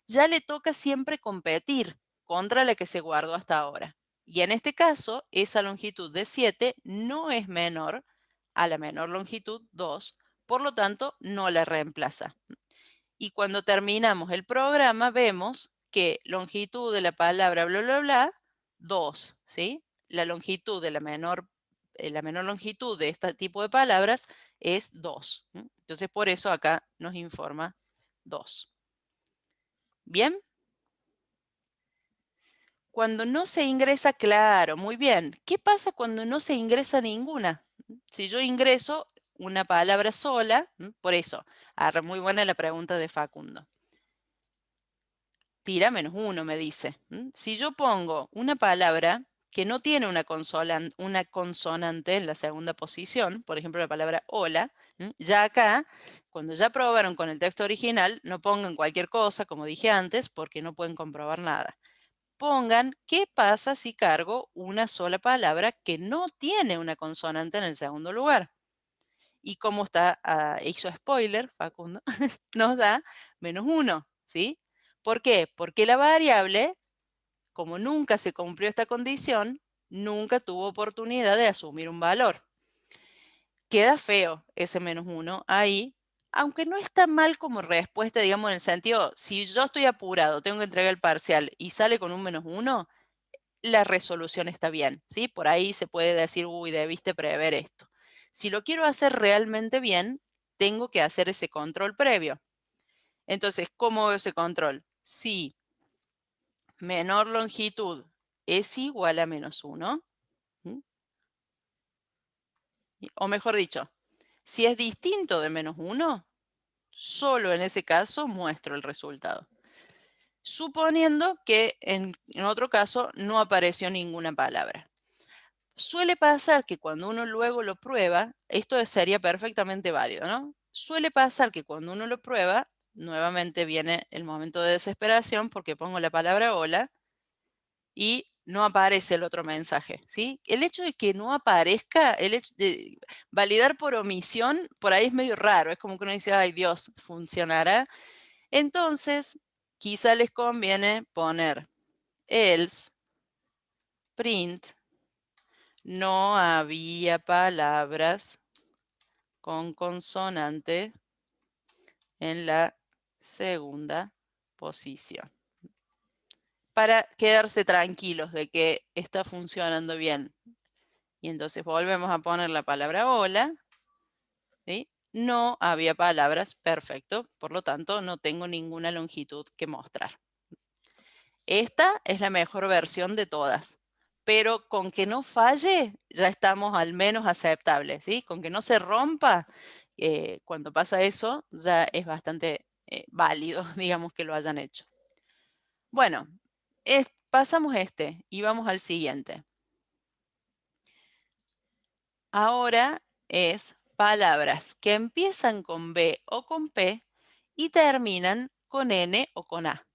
ya le toca siempre competir contra la que se guardó hasta ahora. Y en este caso, esa longitud de 7 no es menor a la menor longitud 2, por lo tanto, no la reemplaza. Y cuando terminamos el programa, vemos que longitud de la palabra bla, bla, bla, 2, ¿sí? La longitud de la menor longitud de este tipo de palabras es 2. Entonces, por eso acá nos informa 2. ¿Bien? Cuando no se ingresa, claro, muy bien. ¿Qué pasa cuando no se ingresa ninguna? Si yo ingreso una palabra sola, por eso, muy buena la pregunta de Facundo. Tira -1, me dice. Si yo pongo una palabra que no tiene una consonante en la segunda posición, por ejemplo, la palabra hola, ya acá, cuando ya probaron con el texto original, no pongan cualquier cosa, como dije antes, porque no pueden comprobar nada. Pongan qué pasa si cargo una sola palabra que no tiene una consonante en el segundo lugar. Y como está, hizo spoiler, Facundo, nos da -1, ¿sí? ¿Por qué? Porque la variable, como nunca se cumplió esta condición, nunca tuvo oportunidad de asumir un valor. Queda feo ese -1 ahí, aunque no está mal como respuesta, digamos, en el sentido, si yo estoy apurado, tengo que entregar el parcial y sale con un -1, la resolución está bien, ¿sí? Por ahí se puede decir, uy, debiste prever esto. Si lo quiero hacer realmente bien, tengo que hacer ese control previo. Entonces, ¿cómo veo ese control? Si menor longitud es igual a -1, o mejor dicho, si es distinto de -1, solo en ese caso muestro el resultado. Suponiendo que en otro caso no apareció ninguna palabra. Suele pasar que cuando uno luego lo prueba, esto sería perfectamente válido, ¿no? Suele pasar que cuando uno lo prueba, nuevamente viene el momento de desesperación porque pongo la palabra hola y no aparece el otro mensaje, ¿sí? El hecho de que no aparezca, el hecho de validar por omisión, por ahí es medio raro, es como que uno dice, ay Dios, ¿funcionará? Entonces, quizá les conviene poner else, print, no había palabras con consonante en la segunda posición. Para quedarse tranquilos de que está funcionando bien. Y entonces volvemos a poner la palabra hola. ¿Sí? No había palabras, perfecto. Por lo tanto, no tengo ninguna longitud que mostrar. Esta es la mejor versión de todas. Pero con que no falle, ya estamos al menos aceptables, ¿sí? Con que no se rompa, cuando pasa eso, ya es bastante válido, digamos, que lo hayan hecho. Bueno, pasamos este y vamos al siguiente. Ahora es palabras que empiezan con B o con P y terminan con N o con A.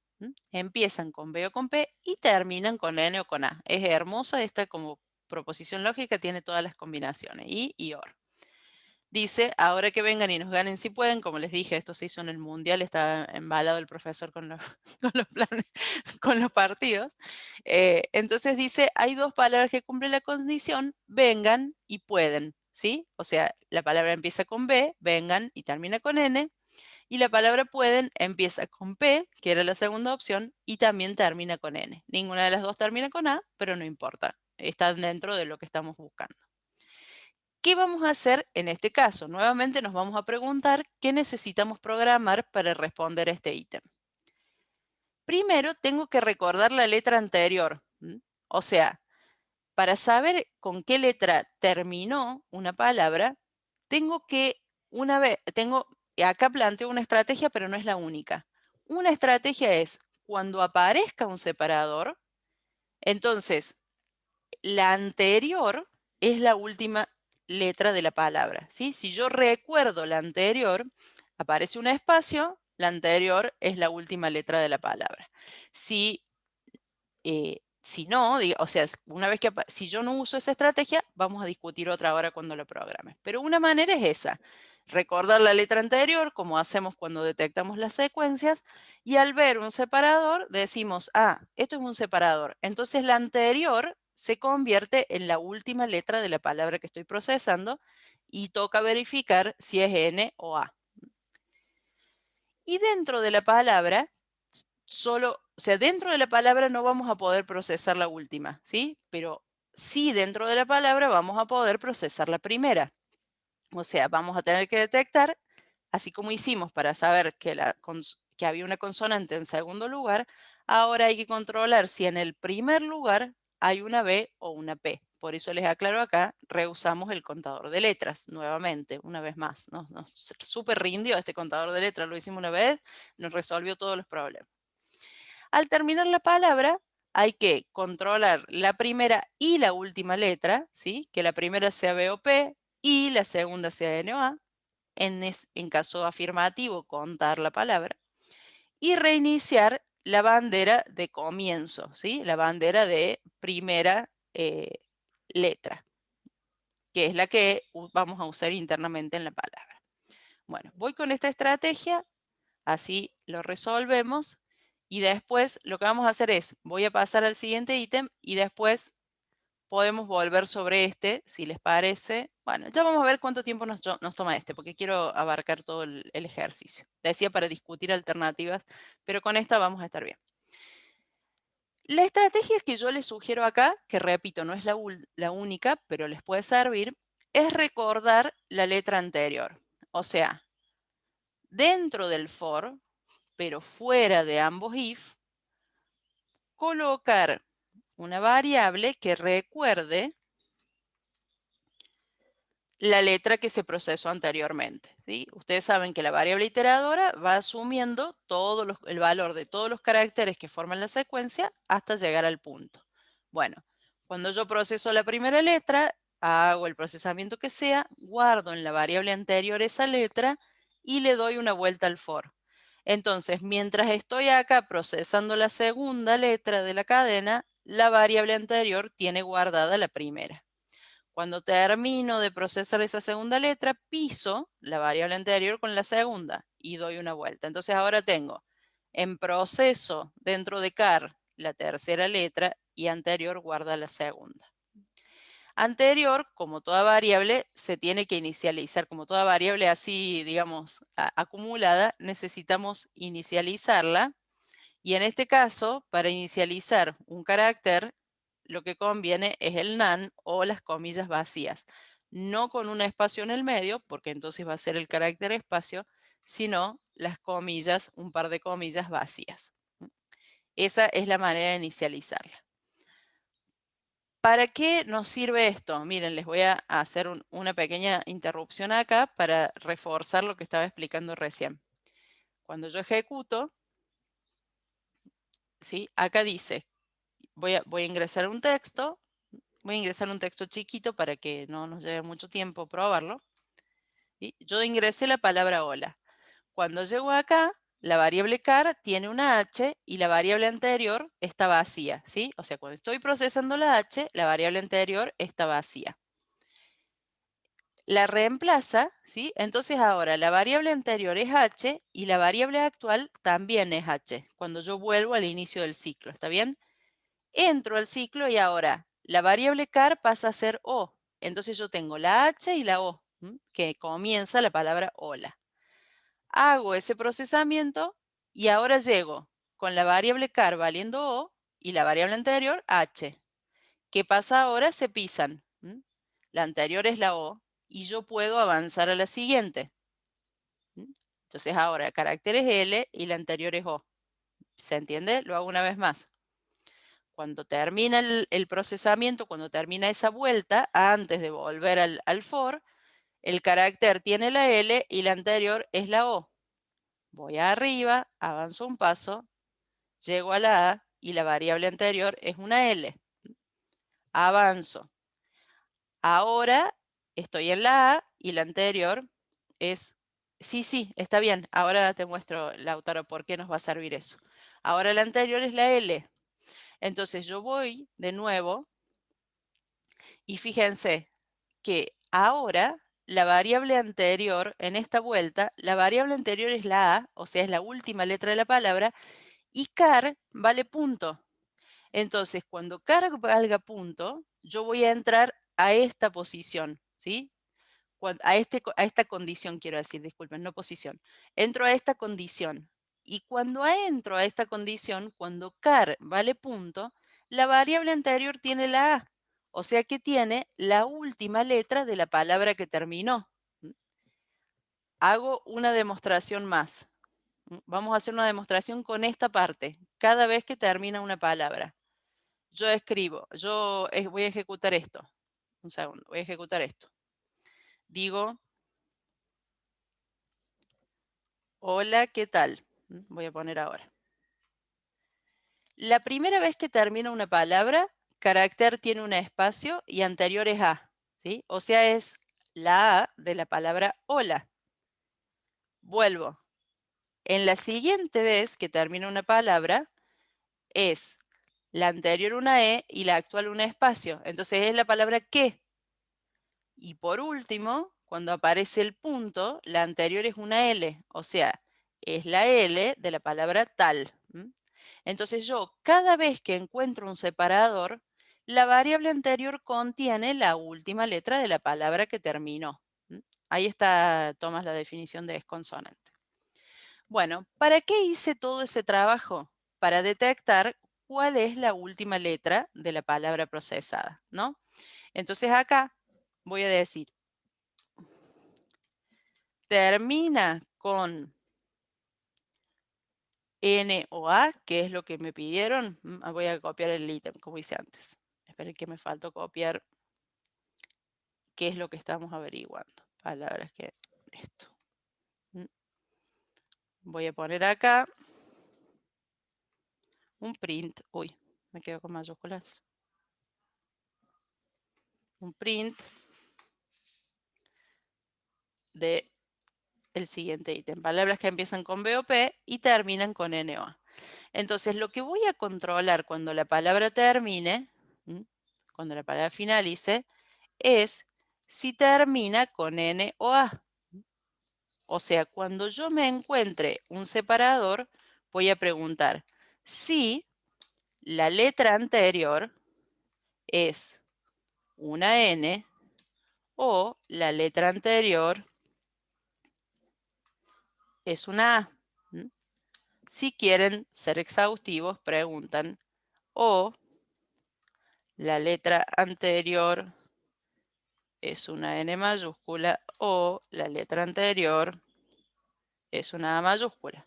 Empiezan con B o con P y terminan con N o con A. Es hermosa esta como proposición lógica, tiene todas las combinaciones, y OR. Dice, ahora que vengan y nos ganen si pueden, como les dije, esto se hizo en el Mundial, está embalado el profesor con los, con los planes, con los partidos. Entonces dice, hay dos palabras que cumplen la condición, vengan y pueden, ¿sí? O sea, la palabra empieza con B, vengan, y termina con N, y la palabra pueden empieza con P, que era la segunda opción, y también termina con N. Ninguna de las dos termina con A, pero no importa, están dentro de lo que estamos buscando. ¿Qué vamos a hacer en este caso? Nuevamente nos vamos a preguntar qué necesitamos programar para responder a este ítem. Primero tengo que recordar la letra anterior, o sea, para saber con qué letra terminó una palabra, tengo que, acá planteo una estrategia, pero no es la única. Una estrategia es cuando aparezca un separador, entonces la anterior es la última letra de la palabra, ¿sí? Si yo recuerdo la anterior, aparece un espacio, la anterior es la última letra de la palabra. Si no, o sea, una vez que si yo no uso esa estrategia, vamos a discutir otra hora cuando lo programe. Pero una manera es esa, recordar la letra anterior, como hacemos cuando detectamos las secuencias, y al ver un separador decimos, ah, esto es un separador. Entonces la anterior se convierte en la última letra de la palabra que estoy procesando y toca verificar si es N o A. Y dentro de la palabra, o sea, dentro de la palabra no vamos a poder procesar la última, ¿sí? Pero sí dentro de la palabra vamos a poder procesar la primera. O sea, vamos a tener que detectar, así como hicimos para saber que había una consonante en segundo lugar, ahora hay que controlar si en el primer lugar hay una B o una P. Por eso les aclaro acá, reusamos el contador de letras nuevamente, una vez más. Nos súper rindió este contador de letras, lo hicimos una vez, nos resolvió todos los problemas. Al terminar la palabra, hay que controlar la primera y la última letra, ¿sí? Que la primera sea B o P y la segunda sea N o A. En caso afirmativo, contar la palabra. Y reiniciar la bandera de comienzo, ¿sí? La bandera de primera letra, que es la que vamos a usar internamente en la palabra. Bueno, voy con esta estrategia. Así lo resolvemos y después lo que vamos a hacer es, voy a pasar al siguiente ítem y después podemos volver sobre este, si les parece. Bueno, ya vamos a ver cuánto tiempo nos toma este, porque quiero abarcar todo el ejercicio. Decía para discutir alternativas, pero con esta vamos a estar bien. La estrategia que yo les sugiero acá, que repito, no es la única, pero les puede servir, es recordar la letra anterior. O sea, dentro del for, pero fuera de ambos if, colocar una variable que recuerde la letra que se procesó anteriormente, ¿sí? Ustedes saben que la variable iteradora va asumiendo el valor de todos los caracteres que forman la secuencia hasta llegar al punto. Bueno, cuando yo proceso la primera letra, hago el procesamiento que sea, guardo en la variable anterior esa letra y le doy una vuelta al for. Entonces, mientras estoy acá procesando la segunda letra de la cadena, la variable anterior tiene guardada la primera. Cuando termino de procesar esa segunda letra, piso la variable anterior con la segunda y doy una vuelta. Entonces ahora tengo en proceso dentro de car la tercera letra y anterior guarda la segunda. Anterior, como toda variable, se tiene que inicializar. Como toda variable así, digamos, acumulada, necesitamos inicializarla. Y en este caso, para inicializar un carácter, lo que conviene es el NaN o las comillas vacías. No con un espacio en el medio, porque entonces va a ser el carácter espacio, sino las comillas, un par de comillas vacías. Esa es la manera de inicializarla. ¿Para qué nos sirve esto? Miren, les voy a hacer una pequeña interrupción acá para reforzar lo que estaba explicando recién. Cuando yo ejecuto, ¿sí? Acá dice, voy a ingresar un texto, voy a ingresar un texto chiquito para que no nos lleve mucho tiempo probarlo. ¿Sí? Yo ingresé la palabra hola. Cuando llego acá, la variable car tiene una h y la variable anterior está vacía, ¿sí? O sea, cuando estoy procesando la h, la variable anterior está vacía. La reemplaza, ¿sí? Entonces ahora la variable anterior es h y la variable actual también es h, cuando yo vuelvo al inicio del ciclo, ¿está bien? Entro al ciclo y ahora la variable car pasa a ser o. Entonces yo tengo la h y la o, que comienza la palabra hola. Hago ese procesamiento y ahora llego con la variable car valiendo o y la variable anterior h. ¿Qué pasa ahora? Se pisan. La anterior es la o y yo puedo avanzar a la siguiente. Entonces ahora el carácter es L y la anterior es O. ¿Se entiende? Lo hago una vez más. cuando termina el procesamiento, cuando termina esa vuelta, antes de volver al for, el carácter tiene la L y la anterior es la O. Voy arriba, avanzo un paso, llego a la A y la variable anterior es una L. Avanzo. Ahora estoy en la A y la anterior es... Sí, está bien. Ahora te muestro, Lautaro, por qué nos va a servir eso. Ahora la anterior es la L. Entonces yo voy de nuevo y fíjense que ahora la variable anterior, en esta vuelta, la variable anterior es la A, o sea, es la última letra de la palabra, y car vale punto. Entonces, cuando car valga punto, yo voy a entrar a esta posición, ¿sí? A esta condición, quiero decir, disculpen, no posición. Entro a esta condición. Y cuando entro a esta condición, cuando car vale punto, la variable anterior tiene la A. O sea que tiene la última letra de la palabra que terminó. Hago una demostración más. Vamos a hacer una demostración con esta parte. Cada vez que termina una palabra. Yo escribo, voy a ejecutar esto. Un segundo, voy a ejecutar esto. Digo, hola, ¿qué tal? Voy a poner ahora. La primera vez que termina una palabra, carácter tiene un espacio y anterior es a, ¿sí? O sea, es la a de la palabra hola. Vuelvo. En la siguiente vez que termina una palabra, es la anterior una e y la actual un espacio. Entonces es la palabra que. Y por último, cuando aparece el punto, la anterior es una L, o sea, es la L de la palabra tal. Entonces yo, cada vez que encuentro un separador, la variable anterior contiene la última letra de la palabra que terminó. Ahí está, tomas la definición de desconsonante. Bueno, ¿para qué hice todo ese trabajo? Para detectar cuál es la última letra de la palabra procesada, ¿no? Entonces acá voy a decir, termina con N o A, que es lo que me pidieron. Voy a copiar el ítem, como hice antes. Esperen que me faltó copiar qué es lo que estamos averiguando. Palabras que... Esto. Voy a poner acá un print. Uy, me quedo con mayúsculas. Un print de el siguiente ítem. Palabras que empiezan con B o P y terminan con N o A. Entonces, lo que voy a controlar cuando la palabra termine, cuando la palabra finalice, es si termina con N o A. O sea, cuando yo me encuentre un separador, voy a preguntar si la letra anterior es una N o la letra anterior es una A. Si quieren ser exhaustivos, preguntan o la letra anterior es una N mayúscula o la letra anterior es una A mayúscula.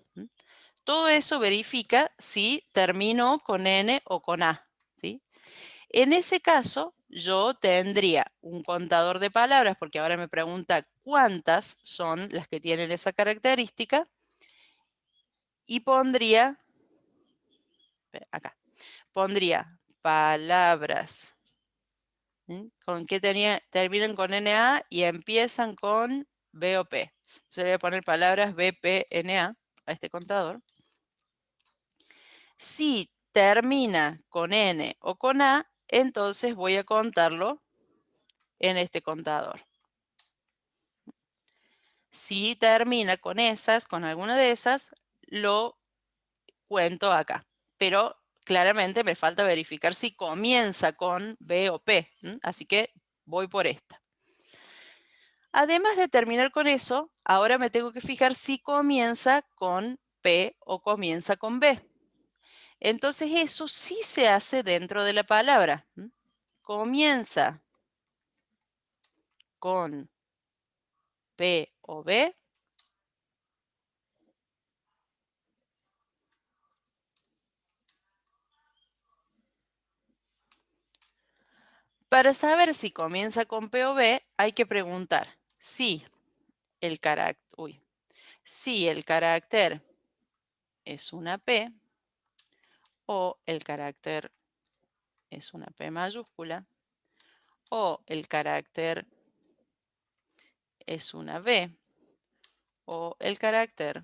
Todo eso verifica si termino con N o con A, ¿sí? En ese caso, yo tendría un contador de palabras, porque ahora me pregunta cuántas son las que tienen esa característica, y pondría, acá, pondría palabras, con que terminan con NA y empiezan con B o P. Entonces le voy a poner palabras BPNA a este contador. Si termina con N o con A, entonces voy a contarlo en este contador. Si termina con esas, con alguna de esas, lo cuento acá. Pero claramente me falta verificar si comienza con B o P. Así que voy por esta. Además de terminar con eso, ahora me tengo que fijar si comienza con P o comienza con B. Entonces eso sí se hace dentro de la palabra. Comienza con P o B. Para saber si comienza con P o B, hay que preguntar si el carácter es una P o el carácter es una P mayúscula o el carácter es una B o el carácter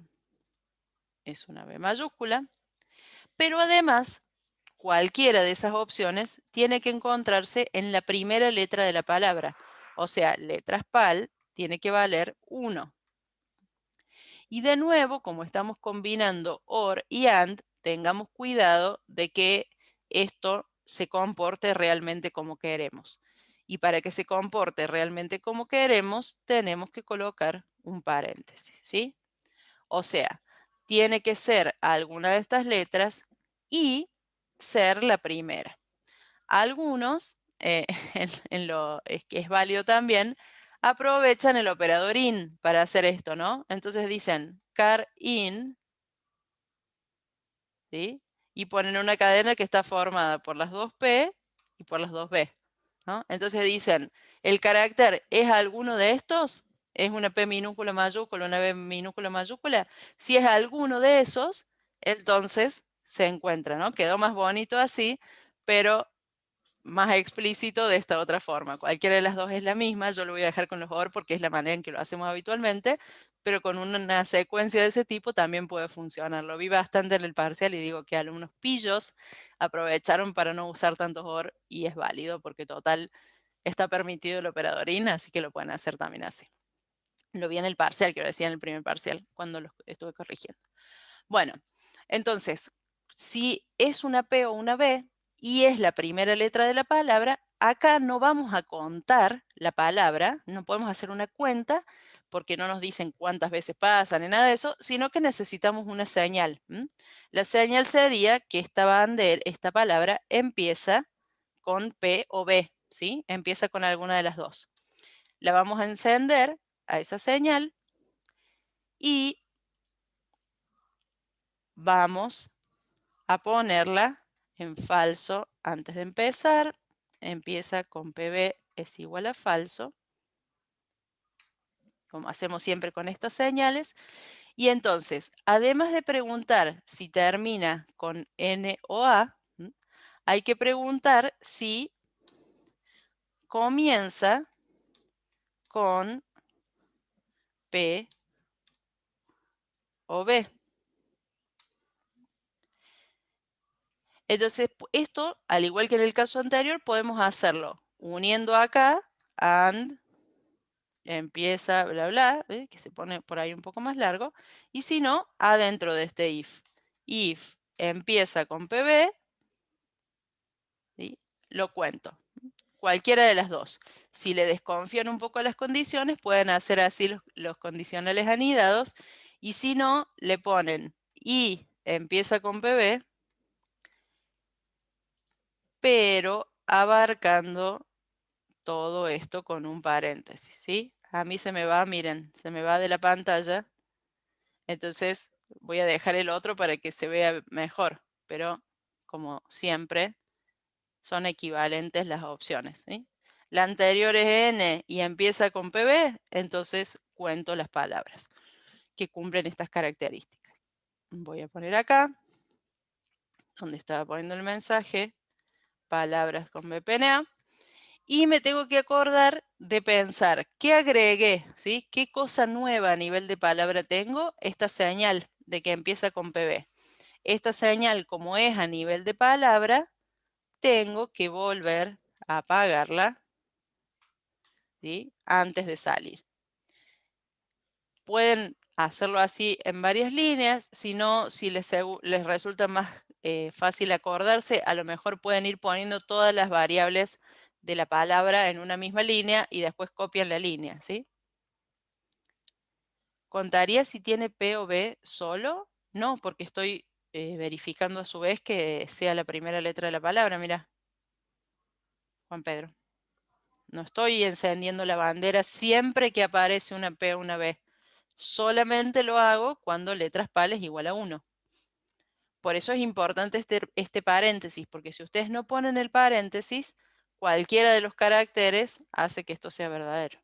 es una B mayúscula, pero además cualquiera de esas opciones tiene que encontrarse en la primera letra de la palabra. O sea, letras PAL tiene que valer 1. Y de nuevo, como estamos combinando OR y AND, tengamos cuidado de que esto se comporte realmente como queremos. Y para que se comporte realmente como queremos, tenemos que colocar un paréntesis, ¿sí? O sea, tiene que ser alguna de estas letras y ser la primera. Algunos, en lo que es válido también, aprovechan el operador in para hacer esto, ¿no? Entonces dicen car in, ¿sí? Y ponen una cadena que está formada por las dos P y por las dos B, ¿no? Entonces dicen, ¿el carácter es alguno de estos? ¿Es una P minúscula mayúscula, una B minúscula mayúscula? Si es alguno de esos, entonces se encuentra, ¿no? Quedó más bonito así, pero más explícito de esta otra forma. Cualquiera de las dos es la misma, yo lo voy a dejar con los OR porque es la manera en que lo hacemos habitualmente, pero con una secuencia de ese tipo también puede funcionar. Lo vi bastante en el parcial y digo que alumnos pillos aprovecharon para no usar tantos OR y es válido porque total está permitido el operador IN, así que lo pueden hacer también así. Lo vi en el parcial, que lo decía en el primer parcial, cuando lo estuve corrigiendo. Bueno, entonces, si es una P o una B y es la primera letra de la palabra, acá no vamos a contar la palabra, no podemos hacer una cuenta porque no nos dicen cuántas veces pasan ni nada de eso, sino que necesitamos una señal. La señal sería que esta palabra empieza con P o B, ¿sí? Empieza con alguna de las dos. La vamos a encender a esa señal y vamos a ponerla en falso antes de empezar. Empieza con PB es igual a falso, como hacemos siempre con estas señales. Y entonces, además de preguntar si termina con N o A, hay que preguntar si comienza con P o B. Entonces, esto, al igual que en el caso anterior, podemos hacerlo uniendo acá AND empieza, bla, bla, ¿ves? Que se pone por ahí un poco más largo. Y si no, adentro de este if. If empieza con PB, ¿sí? Lo cuento. Cualquiera de las dos. Si le desconfían un poco las condiciones, pueden hacer así los condicionales anidados. Y si no, le ponen y empieza con PB, pero abarcando todo esto con un paréntesis, ¿sí? A mí se me va, miren, se me va de la pantalla. Entonces voy a dejar el otro para que se vea mejor, pero como siempre son equivalentes las opciones, ¿sí? La anterior es N y empieza con PB, entonces cuento las palabras que cumplen estas características. Voy a poner acá, donde estaba poniendo el mensaje, palabras con BPNA. Y me tengo que acordar de pensar, ¿qué agregué? ¿Sí? ¿Qué cosa nueva a nivel de palabra tengo? Esta señal de que empieza con PB. Esta señal, como es a nivel de palabra, tengo que volver a apagarla, ¿sí? Antes de salir. Pueden hacerlo así en varias líneas, si no, si les resulta más fácil acordarse, a lo mejor pueden ir poniendo todas las variables de la palabra en una misma línea y después copian la línea, ¿sí? ¿Contaría si tiene P o B solo? No, porque estoy verificando a su vez que sea la primera letra de la palabra, mira, Juan Pedro. No estoy encendiendo la bandera siempre que aparece una P o una B. Solamente lo hago cuando letras pales igual a 1. Por eso es importante este paréntesis, porque si ustedes no ponen el paréntesis, cualquiera de los caracteres hace que esto sea verdadero.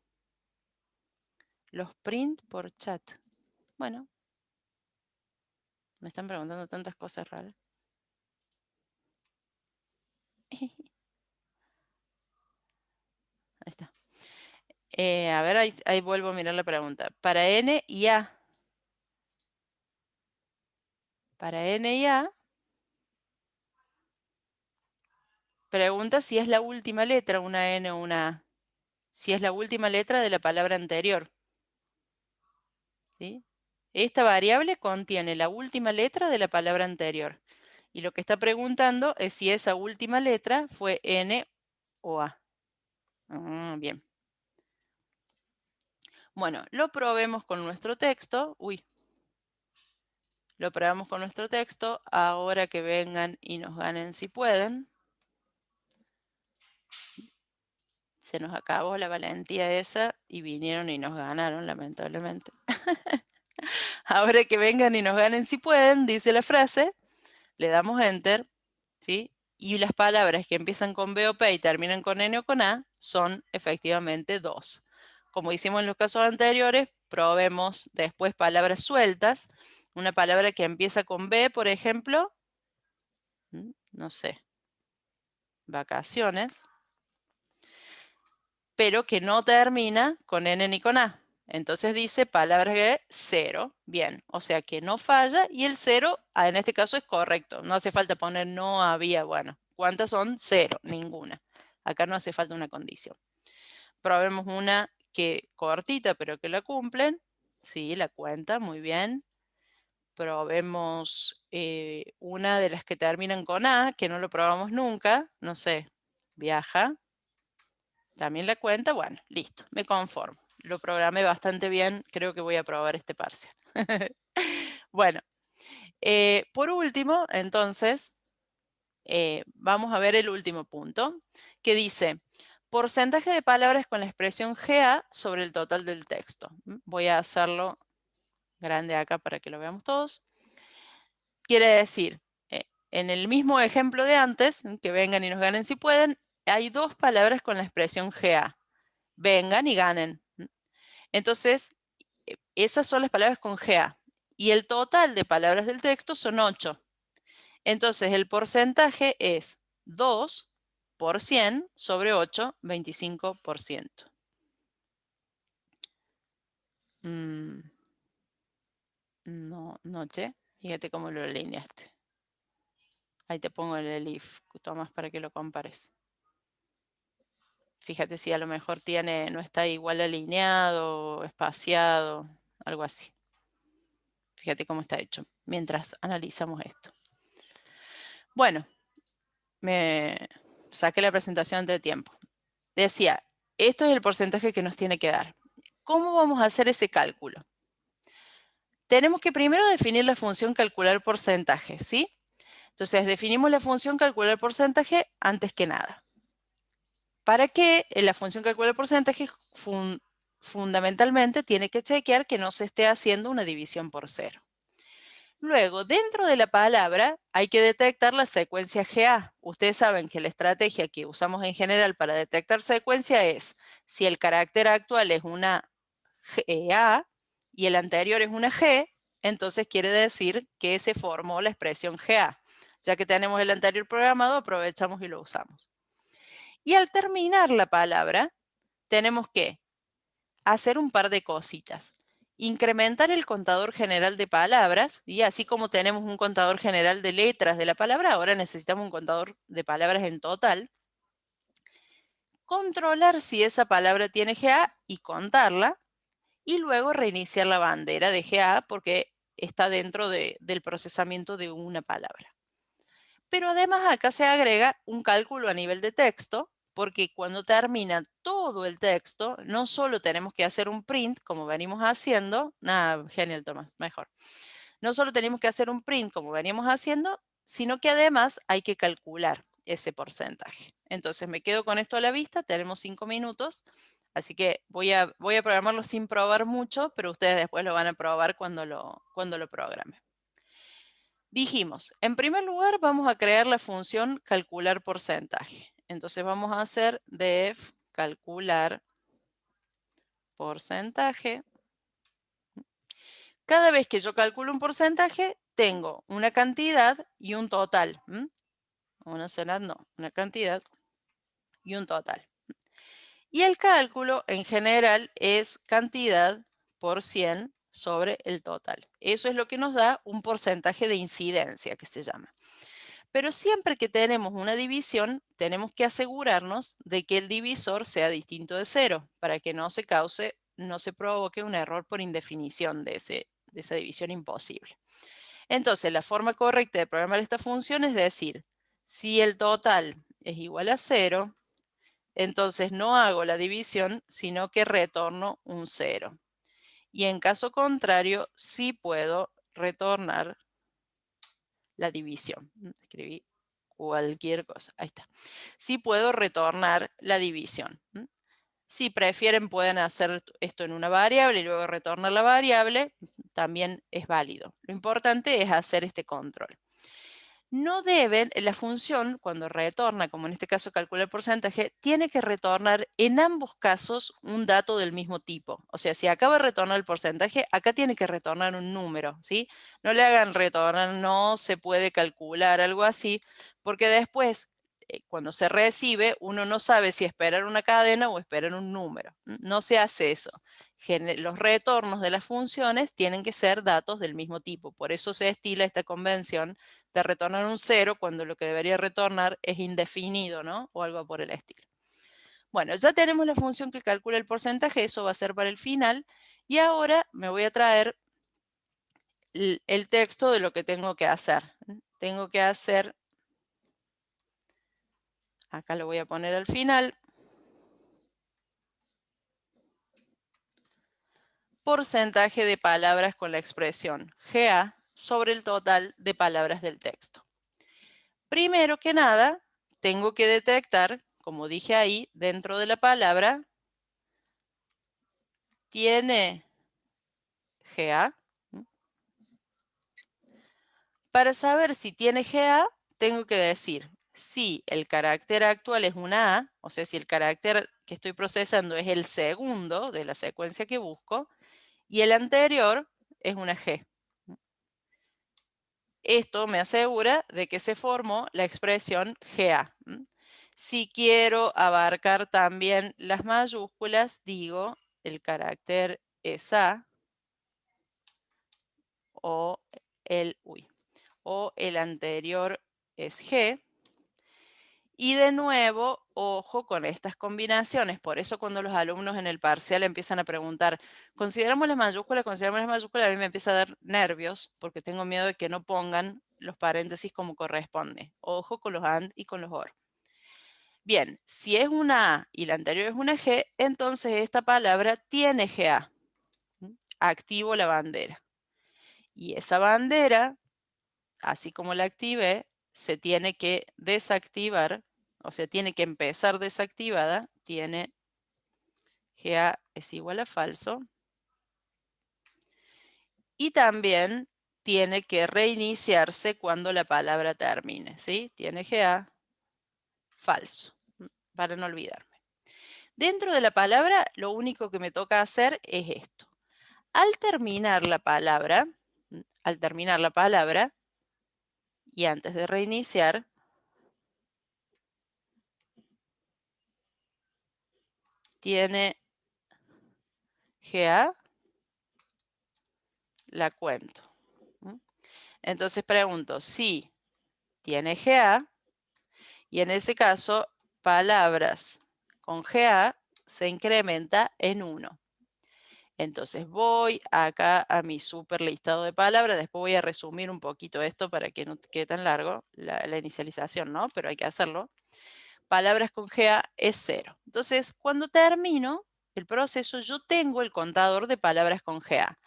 Los print por chat. Bueno, me están preguntando tantas cosas raras. Ahí está. A ver, ahí vuelvo a mirar la pregunta. Para N y A. Para N y A, pregunta si es la última letra, una N o una A. Si es la última letra de la palabra anterior. ¿Sí? Esta variable contiene la última letra de la palabra anterior. Y lo que está preguntando es si esa última letra fue N o A. Bien. Bueno, lo probemos con nuestro texto. Uy. Lo probamos con nuestro texto. Ahora que vengan y nos ganen si pueden. Se nos acabó la valentía esa y vinieron y nos ganaron, lamentablemente. Ahora que vengan y nos ganen si pueden, dice la frase. Le damos Enter, ¿sí? Y las palabras que empiezan con B o P y terminan con N o con A son efectivamente dos. Como hicimos en los casos anteriores, probemos después palabras sueltas. Una palabra que empieza con B, por ejemplo, no sé, vacaciones, pero que no termina con N ni con A. Entonces dice palabras que 0. Bien, o sea que no falla y el 0 en este caso es correcto. No hace falta poner no había. Bueno, ¿cuántas son? 0, ninguna. Acá no hace falta una condición. Probemos una que cortita pero que la cumplen. Sí, la cuenta, muy bien. Probemos una de las que terminan con A, que no lo probamos nunca. No sé, viaja. También la cuenta, bueno, listo, me conformo. Lo programé bastante bien, creo que voy a probar este parcial. Bueno, por último, entonces, vamos a ver el último punto, que dice, porcentaje de palabras con la expresión GA sobre el total del texto. Voy a hacerlo grande acá para que lo veamos todos. Quiere decir, en el mismo ejemplo de antes, que vengan y nos ganen si pueden, hay dos palabras con la expresión GA. Vengan y ganen. Entonces, esas son las palabras con GA. Y el total de palabras del texto son 8. Entonces, el porcentaje es 2 por 100 sobre 8, 25%. No, noche. Fíjate cómo lo alineaste. Ahí te pongo el elif, Tomás, para que lo compares. Fíjate si a lo mejor no está igual alineado, espaciado, algo así. Fíjate cómo está hecho, mientras analizamos esto. Bueno, me saqué la presentación antes de tiempo. Decía, esto es el porcentaje que nos tiene que dar. ¿Cómo vamos a hacer ese cálculo? Tenemos que primero definir la función calcular porcentaje, ¿sí? Entonces, definimos la función calcular porcentaje antes que nada. ¿Para qué? La función calcular porcentaje fundamentalmente tiene que chequear que no se esté haciendo una división por 0. Luego, dentro de la palabra hay que detectar la secuencia GA. Ustedes saben que la estrategia que usamos en general para detectar secuencia es si el carácter actual es una A y el anterior es una G, entonces quiere decir que se formó la expresión GA. Ya que tenemos el anterior programado, aprovechamos y lo usamos. Y al terminar la palabra, tenemos que hacer un par de cositas. Incrementar el contador general de palabras, y así como tenemos un contador general de letras de la palabra, ahora necesitamos un contador de palabras en total. Controlar si esa palabra tiene GA y contarla, y luego reiniciar la bandera de GA porque está dentro del procesamiento de una palabra. Pero además acá se agrega un cálculo a nivel de texto, porque cuando termina todo el texto, no solo tenemos que hacer un print, como venimos haciendo, genial Tomás, mejor. No solo tenemos que hacer un print como veníamos haciendo, sino que además hay que calcular ese porcentaje. Entonces me quedo con esto a la vista, tenemos 5 minutos, así que voy a programarlo sin probar mucho, pero ustedes después lo van a probar cuando lo programe. Dijimos, en primer lugar vamos a crear la función calcular porcentaje. Entonces vamos a hacer def calcular porcentaje. Cada vez que yo calculo un porcentaje, tengo una cantidad y un total. Una cantidad no, una cantidad y un total. Y el cálculo en general es cantidad por 100 sobre el total. Eso es lo que nos da un porcentaje de incidencia, que se llama. Pero siempre que tenemos una división, tenemos que asegurarnos de que el divisor sea distinto de 0 para que no se cause, no se provoque un error por indefinición de esa división imposible. Entonces, la forma correcta de programar esta función es decir, si el total es igual a 0, entonces no hago la división, sino que retorno un 0. Y en caso contrario, sí puedo retornar la división. Escribí cualquier cosa. Ahí está. Sí puedo retornar la división. Si prefieren, pueden hacer esto en una variable y luego retornar la variable. También es válido. Lo importante es hacer este control. No deben, la función, cuando retorna, como en este caso calcula el porcentaje, tiene que retornar en ambos casos un dato del mismo tipo. O sea, si acaba de retornar el porcentaje, acá tiene que retornar un número, ¿sí? No le hagan retornar, no se puede calcular, algo así, porque después, cuando se recibe, uno no sabe si esperar una cadena o esperar un número. No se hace eso. Los retornos de las funciones tienen que ser datos del mismo tipo. Por eso se estila esta convención de retornar un 0 cuando lo que debería retornar es indefinido, ¿no? O algo por el estilo. Bueno, ya tenemos la función que calcula el porcentaje, eso va a ser para el final. Y ahora me voy a traer el texto de lo que tengo que hacer. Tengo que hacer, acá lo voy a poner al final, porcentaje de palabras con la expresión GA sobre el total de palabras del texto. Primero que nada, tengo que detectar, como dije ahí, dentro de la palabra, tiene GA. Para saber si tiene GA, tengo que decir si el carácter actual es una A, o sea, si el carácter que estoy procesando es el segundo de la secuencia que busco, y el anterior es una G. Esto me asegura de que se formó la expresión GA. Si quiero abarcar también las mayúsculas, digo el carácter es A o el anterior es G. Y de nuevo, ojo con estas combinaciones. Por eso cuando los alumnos en el parcial empiezan a preguntar, ¿consideramos las mayúsculas? ¿Consideramos las mayúsculas? A mí me empieza a dar nervios porque tengo miedo de que no pongan los paréntesis como corresponde. Ojo con los AND y con los OR. Bien, si es una A y la anterior es una G, entonces esta palabra tiene GA. Activo la bandera. Y esa bandera, así como la activé, se tiene que desactivar, o sea, tiene que empezar desactivada, tiene GA es igual a falso, y también tiene que reiniciarse cuando la palabra termine, ¿sí? Tiene GA falso, para no olvidarme. Dentro de la palabra, lo único que me toca hacer es esto. Al terminar la palabra, y antes de reiniciar, tiene GA, la cuento. Entonces pregunto si tiene GA, y en ese caso, palabras con GA se incrementa en 1. Entonces voy acá a mi super listado de palabras, después voy a resumir un poquito esto para que no quede tan largo la inicialización, ¿no? Pero hay que hacerlo. Palabras con GA es 0. Entonces, cuando termino el proceso, yo tengo el contador de palabras con GA.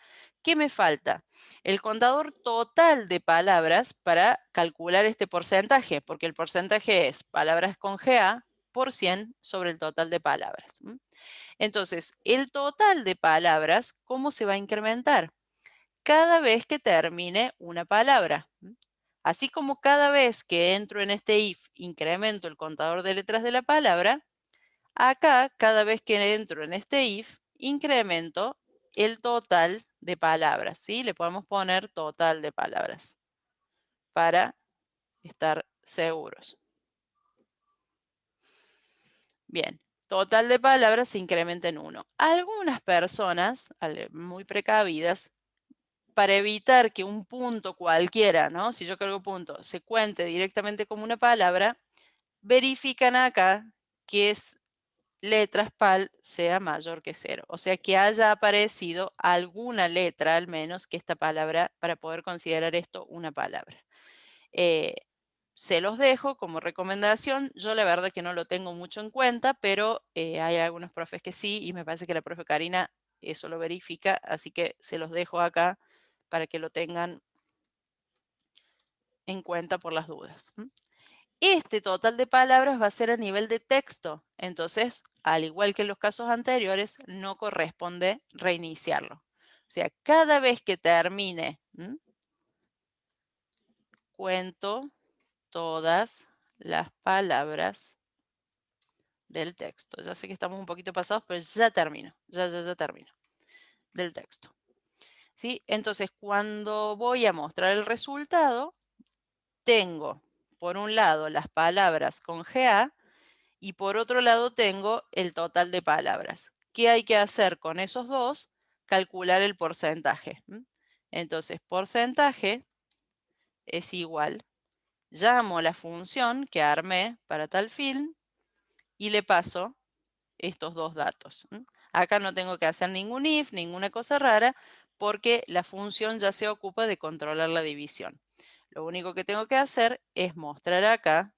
¿Qué me falta? El contador total de palabras para calcular este porcentaje, porque el porcentaje es palabras con GA por 100 sobre el total de palabras. Entonces, el total de palabras, ¿cómo se va a incrementar? Cada vez que termine una palabra. Así como cada vez que entro en este if incremento el contador de letras de la palabra, acá cada vez que entro en este if incremento el total de palabras, ¿sí? Le podemos poner total de palabras para estar seguros. Bien, total de palabras se incrementa en 1. Algunas personas, muy precavidas, para evitar que un punto cualquiera, ¿no? Si yo cargo punto, se cuente directamente como una palabra, verifican acá que es letras PAL sea mayor que 0. O sea, que haya aparecido alguna letra al menos que esta palabra, para poder considerar esto una palabra. Eh, Se los dejo como recomendación. Yo la verdad que no lo tengo mucho en cuenta, pero hay algunos profes que sí, y me parece que la profe Karina eso lo verifica, así que se los dejo acá para que lo tengan en cuenta por las dudas. Este total de palabras va a ser a nivel de texto, entonces, al igual que en los casos anteriores, no corresponde reiniciarlo. O sea, cada vez que termine, cuento todas las palabras del texto. Ya sé que estamos un poquito pasados, pero ya termino, ya termino del texto. ¿Sí? Entonces, cuando voy a mostrar el resultado, tengo, por un lado, las palabras con GA y por otro lado tengo el total de palabras. ¿Qué hay que hacer con esos dos? Calcular el porcentaje. Entonces, porcentaje es igual. Llamo la función que armé para tal fin y le paso estos dos datos. Acá no tengo que hacer ningún if, ninguna cosa rara, porque la función ya se ocupa de controlar la división. Lo único que tengo que hacer es mostrar acá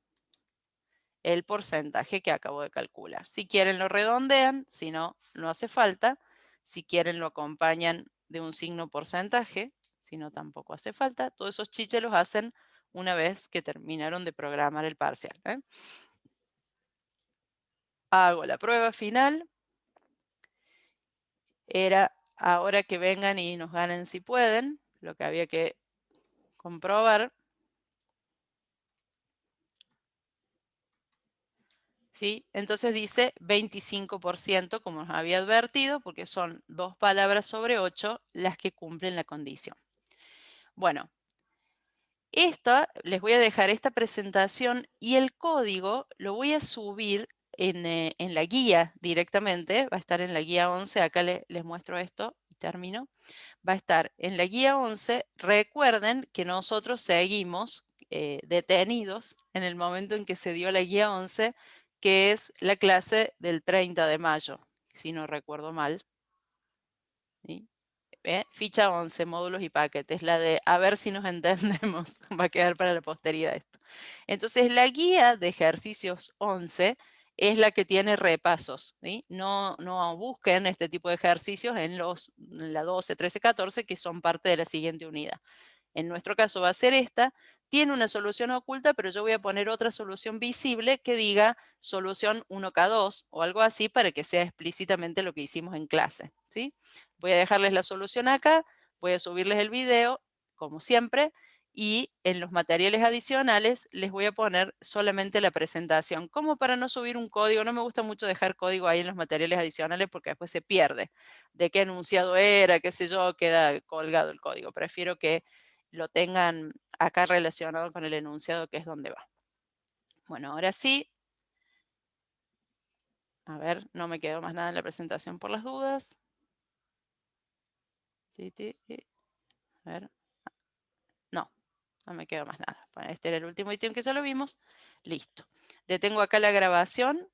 el porcentaje que acabo de calcular. Si quieren lo redondean, si no, no hace falta. Si quieren lo acompañan de un signo porcentaje, si no, tampoco hace falta. Todos esos chiches los hacen una vez que terminaron de programar el parcial. Hago la prueba final. Era ahora que vengan y nos ganen si pueden, lo que había que comprobar. ¿Sí? Entonces dice 25%, como nos había advertido, porque son 2 palabras sobre 8 las que cumplen la condición. Bueno, les voy a dejar esta presentación y el código lo voy a subir en la guía directamente. Va a estar en la guía 11. Acá les muestro esto y termino. Va a estar en la guía 11. Recuerden que nosotros seguimos detenidos en el momento en que se dio la guía 11, que es la clase del 30 de mayo, si no recuerdo mal. ¿Sí? Ficha 11, módulos y paquetes, la de a ver si nos entendemos, va a quedar para la posteridad esto. Entonces, la guía de ejercicios 11 es la que tiene repasos. ¿Sí? No busquen este tipo de ejercicios en la 12, 13, 14, que son parte de la siguiente unidad. En nuestro caso va a ser esta. Tiene una solución oculta, pero yo voy a poner otra solución visible que diga solución 1K2 o algo así para que sea explícitamente lo que hicimos en clase. ¿Sí? Voy a dejarles la solución acá, voy a subirles el video, como siempre, y en los materiales adicionales les voy a poner solamente la presentación, como para no subir un código. No me gusta mucho dejar código ahí en los materiales adicionales porque después se pierde de qué enunciado era, qué sé yo, queda colgado el código. Prefiero que lo tengan acá relacionado con el enunciado, que es donde va. Bueno, ahora sí. A ver, no me quedó más nada en la presentación por las dudas. A ver. No, no me quedó más nada. Bueno, este era el último ítem que ya lo vimos. Listo. Detengo acá la grabación